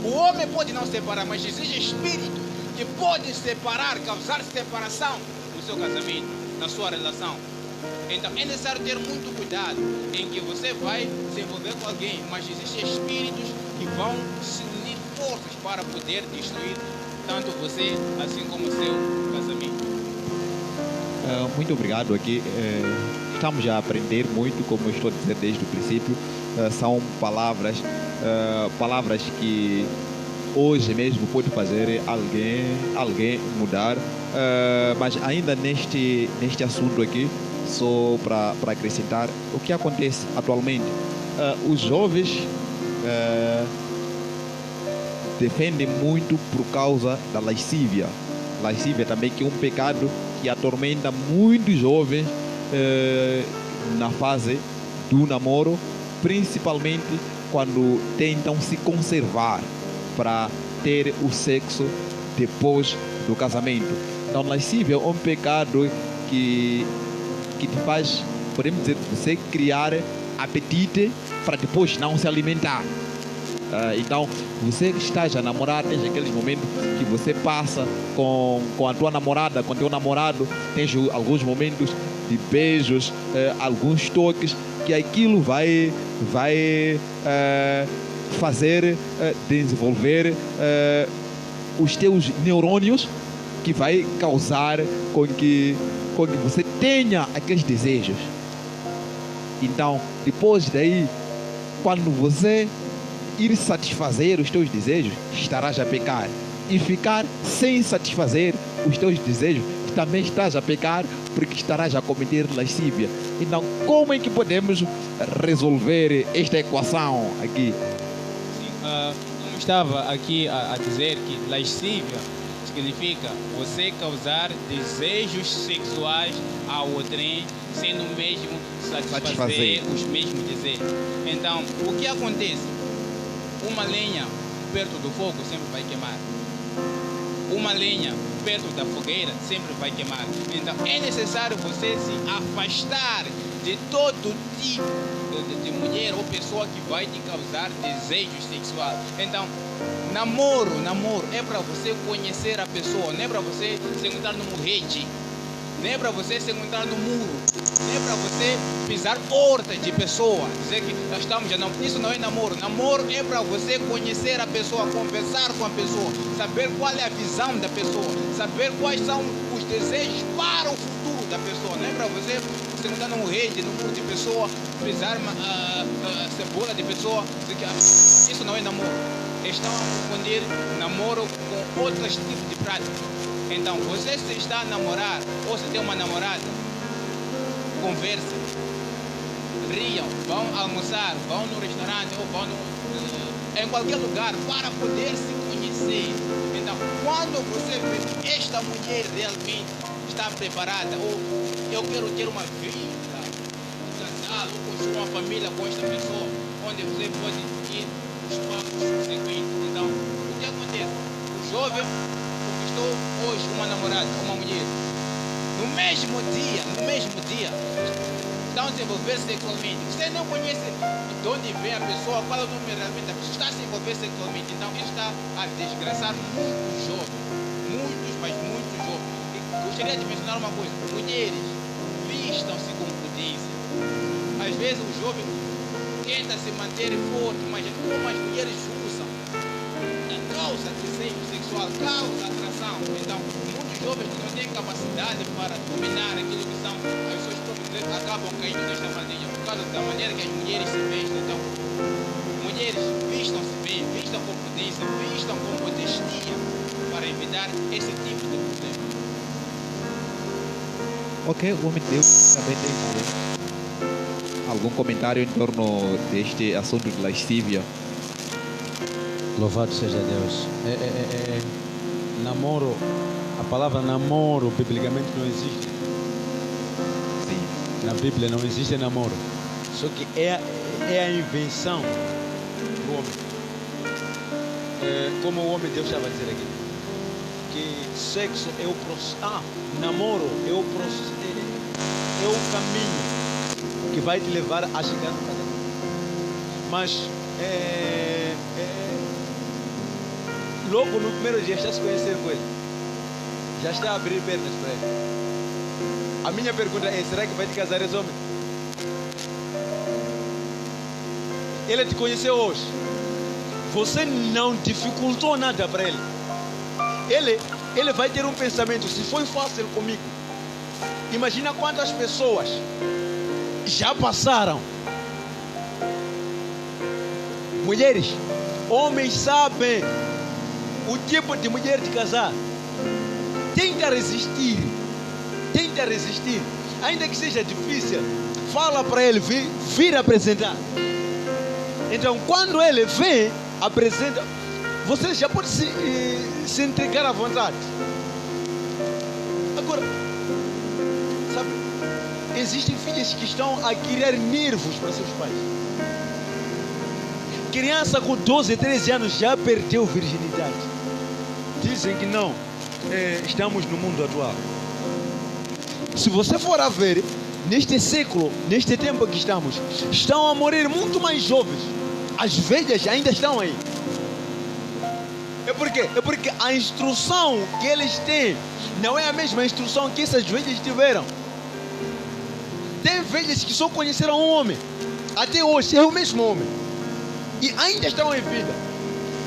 O homem pode não separar, mas existe espírito que pode separar, causar separação no seu casamento, na sua relação. Então é necessário ter muito cuidado em que você vai se envolver com alguém, mas existem espíritos que vão se unir forças para poder destruir tanto você assim como o seu casamento. Muito obrigado aqui. Estamos a aprender muito, como eu estou a dizer desde o princípio. São palavras que hoje mesmo pode fazer alguém mudar. Mas ainda neste assunto aqui, só para acrescentar, o que acontece atualmente? Os jovens defendem muito por causa da lascívia. Lascívia também, que é um pecado que atormenta muitos jovens na fase do namoro, principalmente quando tentam se conservar para ter o sexo depois do casamento. Então, lascívia é um pecado que te faz, podemos dizer, você criar apetite para depois não se alimentar. Então, você que está a namorar, tem aqueles momentos que você passa com a tua namorada, com o teu namorado, tem alguns momentos de beijos, alguns toques, que aquilo vai fazer desenvolver os teus neurônios, que vai causar com que você tenha aqueles desejos. Então, depois daí, quando você ir satisfazer os teus desejos, estarás a pecar. E ficar sem satisfazer os teus desejos, também estás a pecar, porque estarás a cometer lascívia. Então, como é que podemos resolver esta equação aqui? Sim, como estava aqui a dizer que lascívia significa você causar desejos sexuais a outrem, sendo mesmo satisfazer os mesmos desejos. Então, o que acontece? Uma lenha perto do fogo sempre vai queimar. Uma lenha perto da fogueira sempre vai queimar. Então, é necessário você se afastar de todo tipo de mulher ou pessoa que vai te causar desejos sexuais. Então, namoro é para você conhecer a pessoa, não é para você se encontrar no rede, não é para você se encontrar no muro, não é para você pisar horta de pessoa, dizer que nós estamos já não. Isso não é namoro. Namoro é para você conhecer a pessoa, conversar com a pessoa, saber qual é a visão da pessoa, saber quais são os desejos para o futuro da pessoa. Não é para você se encontrar num rede, num muro de pessoa, pisar a cebola de pessoa. Isso não é namoro. Estão a confundir namoro com outros tipos de práticas. Então, você se está a namorar ou se tem uma namorada, conversem, riam, vão almoçar, vão no restaurante ou vão em qualquer lugar para poder se conhecer. Então, quando você vê esta mulher realmente está preparada, ou eu quero ter uma vida de casal, ou construir uma família com esta pessoa, onde você pode ir os passos seguintes. Então, o que acontece? O jovem conquistou hoje uma namorada, uma mulher. No mesmo dia, estão a se envolver sexualmente. Você não conhece de onde vem a pessoa, qual é o nome realmente da pessoa, está a se envolver sexualmente. Então, isso está a desgraçar muitos jovens. Muitos, mas muitos jovens. E gostaria de mencionar uma coisa. Mulheres, vistam-se com prudência. Às vezes o jovem tenta se manter forte, mas como as mulheres usam, causa desejo sexual, causa atração. Então, muitos jovens que não têm capacidade para dominar aquilo que são as suas próprias desejos acabam caindo nesta armadilha por causa da maneira que as mulheres se vestem. Então, mulheres, vistam-se bem, vistam com prudência, vistam com modestia para evitar esse tipo de problema. Ok, o homem de Deus também tem algum comentário em torno deste assunto de lascívia? Louvado seja Deus. Namoro, a palavra namoro biblicamente não existe. Sim. Na Bíblia não existe namoro. Só que é a invenção do homem. Como o homem de Deus estava a dizer aqui, que sexo é o processo. Namoro é o processo, é o caminho que vai te levar a chegar no casamento. Mas logo no primeiro dia está a se conhecer com ele, já está a abrir pernas para ele. A minha pergunta é: será que vai te casar esse homem? Ele te conheceu hoje, você não dificultou nada para ele. Ele vai ter um pensamento: se foi fácil comigo, imagina quantas pessoas já passaram. Mulheres, homens sabem o tipo de mulher de casar. Tenta resistir, ainda que seja difícil. Fala para ele vir apresentar. Então, quando ele vem, apresenta, você já pode se entregar à vontade. Agora, sabe, existem filhas que estão a criar nervos para seus pais. Criança com 12, 13 anos já perdeu virginidade. Dizem que não, estamos no mundo atual. Se você for a ver, neste século, neste tempo que estamos a morrer muito mais jovens. As velhas ainda estão aí. É porque a instrução que eles têm não é a mesma instrução que essas velhas tiveram. Tem velhas que só conheceram um homem. Até hoje é o mesmo homem. E ainda estão em vida.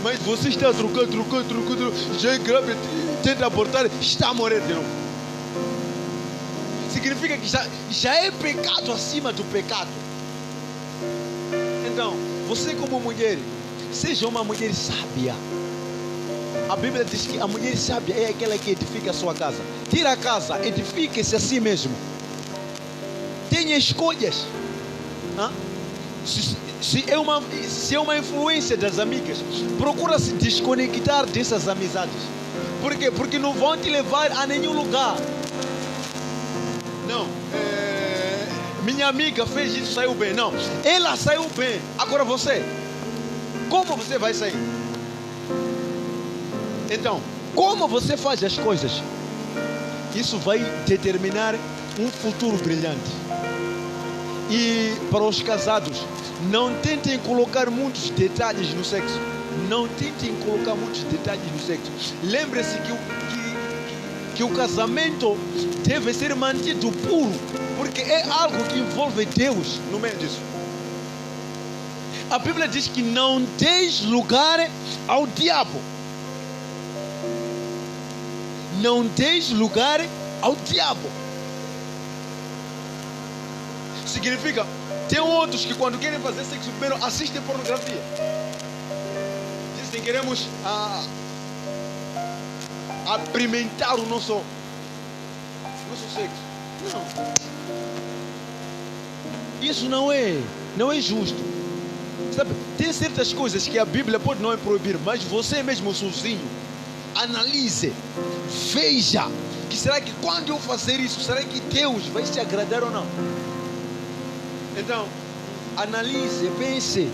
Mas você está trocando, já é grave, tenta abortar, está a morrer de novo. Significa que já é pecado acima do pecado. Então, você como mulher, seja uma mulher sábia. A Bíblia diz que a mulher sábia é aquela que edifica a sua casa. Tira a casa, edifique-se a si mesmo. Tenha escolhas. Se é uma influência das amigas, procura se desconectar dessas amizades. Por quê? Porque não vão te levar a nenhum lugar. Não, minha amiga fez isso, saiu bem. Não, ela saiu bem. Agora você, como você vai sair? Então, como você faz as coisas, isso vai determinar um futuro brilhante. E para os casados, não tentem colocar muitos detalhes no sexo. Não tentem colocar muitos detalhes no sexo. Lembre-se que o casamento deve ser mantido puro, porque é algo que envolve Deus no meio disso. A Bíblia diz que não deis lugar ao diabo. Não deis lugar ao diabo. Significa, tem outros que quando querem fazer sexo primeiro assistem pornografia. Dizem que queremos apimentar o nosso sexo. Não. Isso não é justo. Sabe, tem certas coisas que a Bíblia pode não proibir, mas você mesmo sozinho analise, veja, que será que quando eu fazer isso, será que Deus vai se agradar ou não? Então, analise, pense,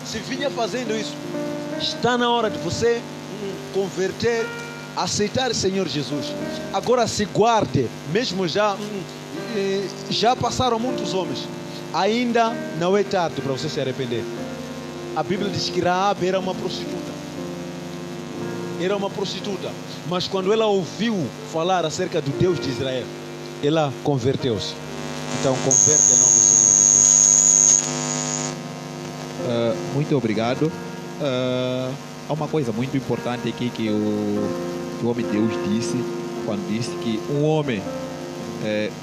se vinha fazendo isso, está na hora de você converter, aceitar o Senhor Jesus. Agora se guarde, mesmo já passaram muitos homens, ainda não é tarde para você se arrepender. A Bíblia diz que Raab era uma prostituta, mas quando ela ouviu falar acerca do Deus de Israel, ela converteu-se. Então converte em nome do Senhor Jesus. Muito obrigado. Há uma coisa muito importante aqui que o homem de Deus disse, quando disse que um homem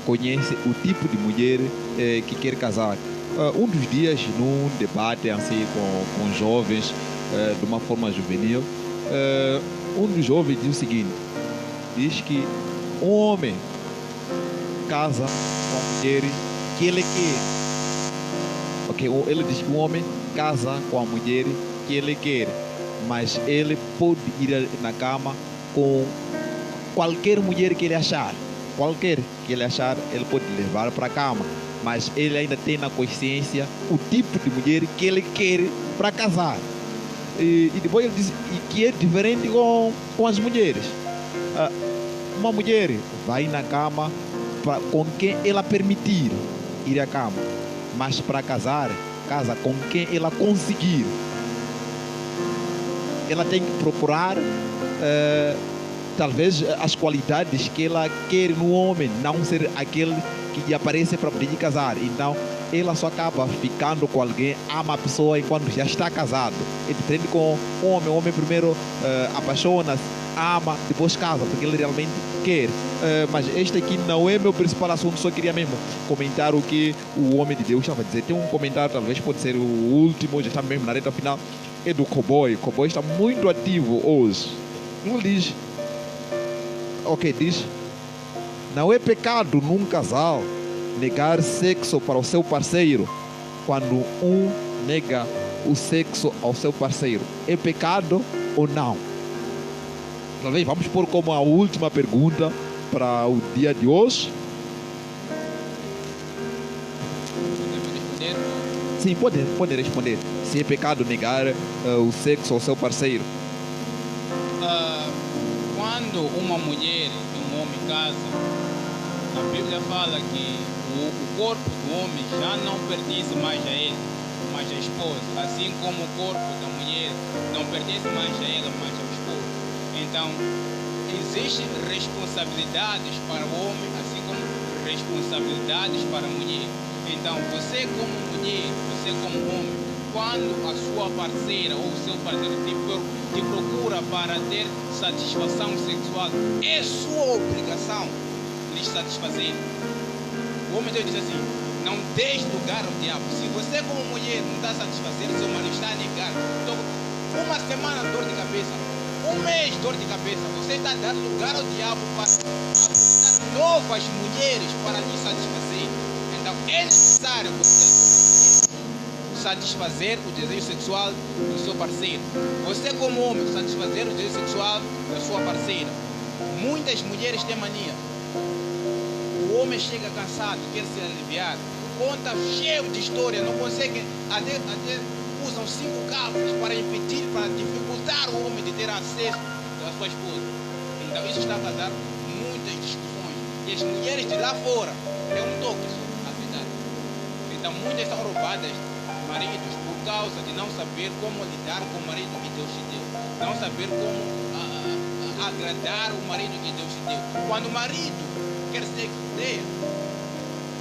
conhece o tipo de mulher que quer casar. Um dos dias, num debate assim com jovens, de uma forma juvenil, um dos jovens diz o seguinte: diz que um homem casa com a mulher que ele quer. Ele diz que um homem casa com a mulher que ele quer, mas ele pode ir na cama com qualquer mulher que ele achar. Qualquer que ele achar, ele pode levar para a cama, mas ele ainda tem na consciência o tipo de mulher que ele quer para casar. E depois ele diz que é diferente com as mulheres. Uma mulher vai na cama com quem ela permitir ir à cama, mas para casar, casa com quem ela conseguir. Ela tem que procurar talvez as qualidades que ela quer no homem, não ser aquele que lhe aparece para pedir casar. Então ela só acaba ficando com alguém, ama a pessoa enquanto já está casado. É diferente com o homem. O homem primeiro apaixona-se, ama, depois casa, porque ele realmente quer. Mas este aqui não é meu principal assunto, só queria mesmo comentar o que o homem de Deus estava a dizer. Tem um comentário, talvez pode ser o último, já está mesmo na reta final, é do Cowboy. O Cowboy está muito ativo hoje. Ele diz, diz: não é pecado num casal negar sexo para o seu parceiro. Quando um nega o sexo ao seu parceiro, é pecado ou não? Talvez vamos pôr como a última pergunta para o dia de hoje. Sim, pode responder. Se é pecado negar o sexo ao seu parceiro. Quando uma mulher e um homem casam, a Bíblia fala que o corpo do homem já não pertence mais a ele, mas à esposa. Assim como o corpo da mulher não pertence mais a ela, mas ao esposo. Então, existem responsabilidades para o homem, assim como responsabilidades para a mulher. Então, você como mulher, você como homem, quando a sua parceira ou o seu parceiro te procura para ter satisfação sexual, é sua obrigação lhes satisfazer. O homem Deus diz assim: não deixe lugar ao diabo. Se você como mulher não está satisfazendo, seu marido está a negar. Então, uma semana de dor de cabeça, um mês de dor de cabeça, você está dando lugar ao diabo para apresentar novas mulheres para lhe satisfazer. Então é necessário você satisfazer o desejo sexual do seu parceiro. Você como homem satisfazer o desejo sexual da sua parceira. Muitas mulheres têm mania. O homem chega cansado, quer se aliviar, conta cheio de história, não consegue, até usam 5 cabos para impedir, para dificultar o homem de ter acesso à sua esposa. Então isso está a causar muitas discussões. E as mulheres de lá fora é um toque só, a verdade. Então muitas são roubadas de maridos por causa de não saber como lidar com o marido que Deus te deu. Não saber como agradar o marido que Deus te deu. Quando o marido quer sexo, deia.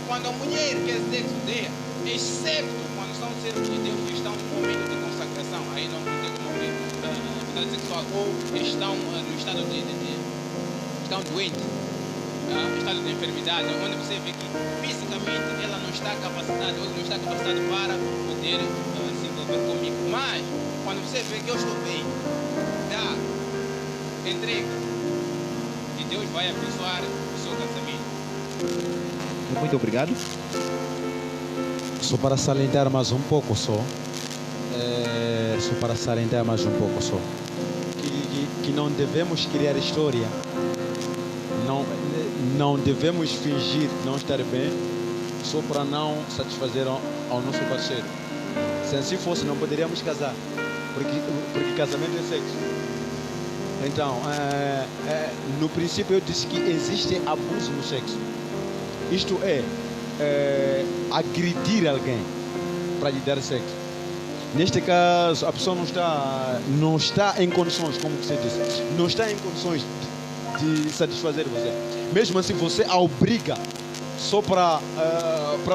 Quando a mulher quer sexo, deia. Excepto quando são servos de Deus que estão no momento de consagração. Aí não tem como ver atividade sexual. Ou estão no estado estão doentes. Estado de enfermidade, onde você vê que fisicamente ela não está capacitada, ou não está capacitada para poder se envolver comigo. Mas, quando você vê que eu estou bem, dá, entrega, e Deus vai abençoar o seu casamento. Muito obrigado. Só para salientar mais um pouco que não devemos criar história. Não devemos fingir não estar bem só para não satisfazer ao nosso parceiro. Se assim fosse, não poderíamos casar, porque casamento é sexo. Então, no princípio eu disse que existe abuso no sexo. Isto é agredir alguém para lhe dar sexo. Neste caso, a pessoa não está em condições, como você disse, não está em condições de satisfazer você. Mesmo assim, você a obriga só para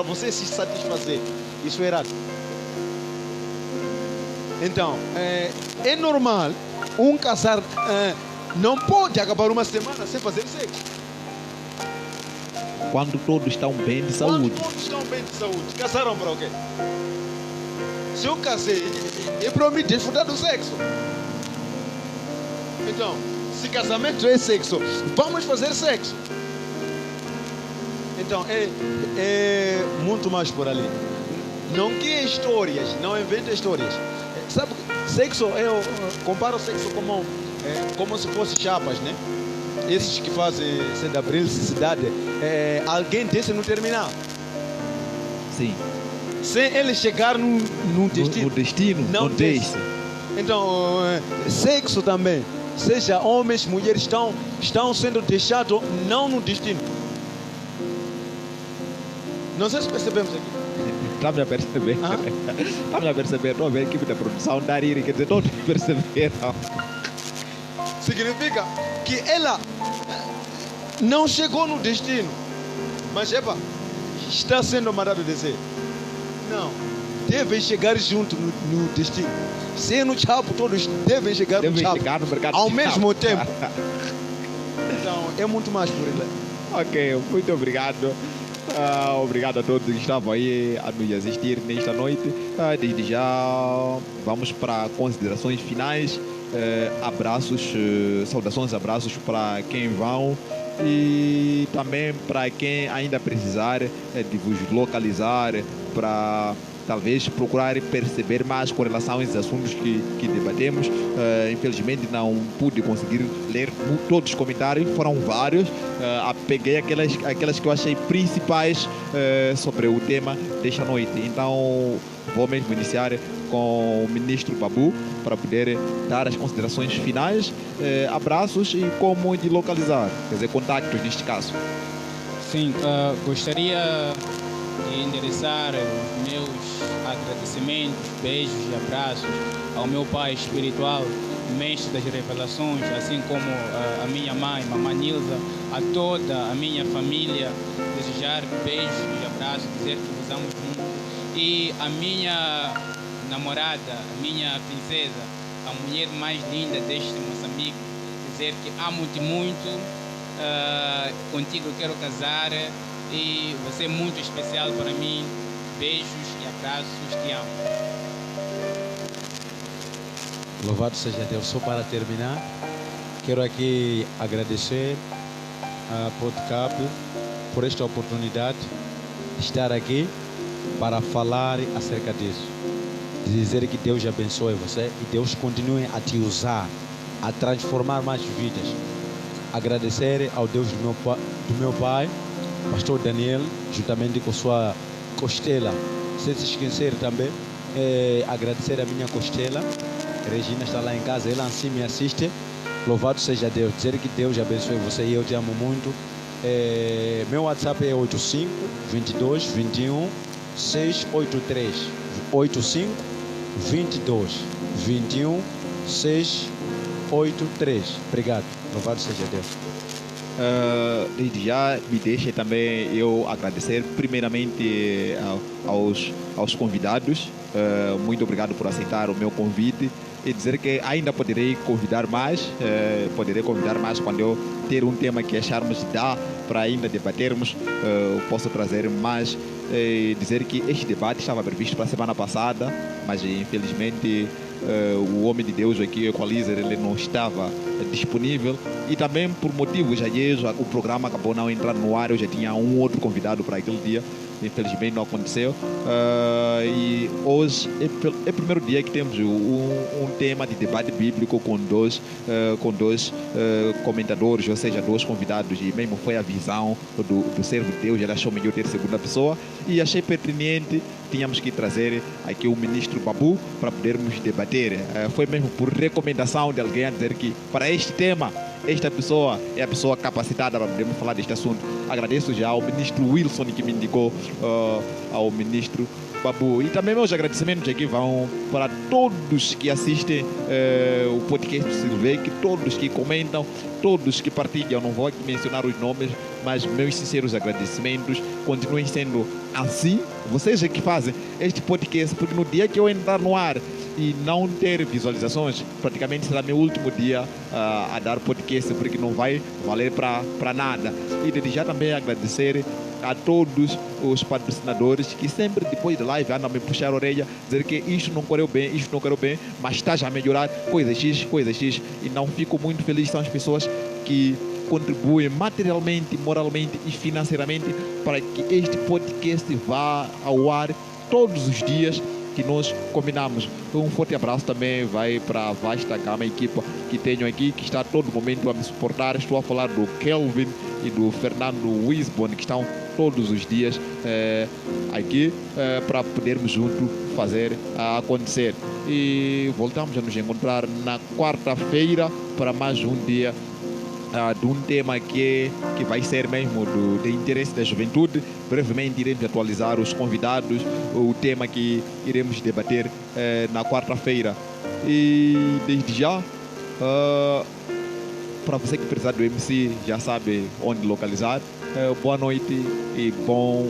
você se satisfazer. Isso é errado. Então, é normal um casar não pode acabar uma semana sem fazer sexo. Quando todos estão bem de saúde. Quando todos estão bem de saúde. Casaram para o quê? Se eu casei, é para me desfrutar do sexo. Então, se casamento é sexo, vamos fazer sexo. Então, é muito mais por ali. Não cria histórias, não inventa histórias. Sabe, sexo, eu comparo o sexo como se fosse chapas, né? Esses que fazem cidade, alguém desce no terminal. Sim. Sem ele chegar no destino. No destino, não desce. Então, sexo também. Seja homens, mulheres, estão sendo deixados não no destino. Não sei se percebemos aqui. Estamos a perceber. Estamos a perceber. Estou a ver a equipe da produção da Riri, quer dizer, todos perceberam. Significa que ela não chegou no destino, mas está sendo mandado descer. Não, devem chegar junto no destino. Se no chapa, todos devem chegar no mercado ao mesmo tempo. Então, é muito mais por ele. Ok, muito obrigado. Obrigado a todos que estavam aí a nos assistir nesta noite. Desde já vamos para considerações finais. Abraços, saudações, abraços para quem vão e também para quem ainda precisar de vos localizar para talvez procurar perceber mais com relação a esses assuntos que debatemos. Infelizmente não pude conseguir ler todos os comentários, foram vários. Peguei aquelas que eu achei principais sobre o tema desta noite. Então vou mesmo iniciar com o ministro Babu para poder dar as considerações finais, abraços e como de localizar, quer dizer, contactos neste caso. Sim, gostaria de endereçar os meus agradecimentos, beijos e abraços ao meu pai espiritual, mestre das revelações, assim como a minha mãe, mamãe Nilza, a toda a minha família, desejar beijos e abraços, dizer que vos amo muito. E a minha namorada, a minha princesa, a mulher mais linda deste Moçambique, dizer que amo-te muito, contigo eu quero casar e você é muito especial para mim. Beijos e abraços, te amo. Louvado seja Deus. Só para terminar, quero aqui agradecer a Podcap por esta oportunidade de estar aqui para falar acerca disso. Dizer que Deus abençoe você e Deus continue a te usar, a transformar mais vidas. Agradecer ao Deus do meu pai, pastor Daniel, juntamente com sua costela. Sem se esquecer também, agradecer a minha costela. Regina está lá em casa, ela assim me assiste. Louvado seja Deus. Dizer que Deus abençoe você e eu te amo muito. Meu WhatsApp é 85 22 21 683. 85 22 21 683. Obrigado. Louvado seja Deus. Desde já me deixe também eu agradecer primeiramente aos convidados. Muito obrigado por aceitar o meu convite e dizer que ainda poderei convidar mais quando eu ter um tema que acharmos que dá para ainda debatermos. Posso trazer mais, dizer que este debate estava previsto para a semana passada, mas infelizmente o homem de Deus aqui, o Equalizer, ele não estava disponível e também por motivos alheios o programa acabou não entrando no ar. Eu já tinha um outro convidado para aquele dia, infelizmente não aconteceu. E hoje é o primeiro dia que temos um tema de debate bíblico com dois comentadores, ou seja, dois convidados, e mesmo foi a visão do servo de Deus. Ele achou melhor ter segunda pessoa e achei pertinente, tínhamos que trazer aqui o ministro Babu para podermos debater. Foi mesmo por recomendação de alguém a dizer que para este tema esta pessoa é a pessoa capacitada para podermos falar deste assunto. Agradeço já ao ministro Wilson que me indicou ao ministro Babu. E também meus agradecimentos aqui vão para todos que assistem o podcast do Silvec, todos que comentam, todos que partilham. Não vou aqui mencionar os nomes, mas meus sinceros agradecimentos. Continuem sendo assim. Vocês é que fazem este podcast, porque no dia que eu entrar no ar e não ter visualizações, praticamente será meu último dia a dar podcast, porque não vai valer para nada. E desde já também agradecer a todos os patrocinadores que sempre depois da live andam a me puxar a orelha, dizer que isto não correu bem, mas está já a melhorar, coisa X, e não fico muito feliz. São as pessoas que contribuem materialmente, moralmente e financeiramente para que este podcast vá ao ar todos os dias que nós combinamos. Um forte abraço também vai para a vasta gama equipa que tenho aqui, que está a todo momento a me suportar. Estou a falar do Kelvin e do Fernando Wisbon, que estão todos os dias aqui para podermos juntos fazer acontecer. E voltamos a nos encontrar na quarta-feira para mais um dia de um tema que vai ser mesmo de interesse da juventude. Brevemente iremos atualizar os convidados, o tema que iremos debater na quarta-feira. E desde já, para você que precisar do MC, já sabe onde localizar. Boa noite e bom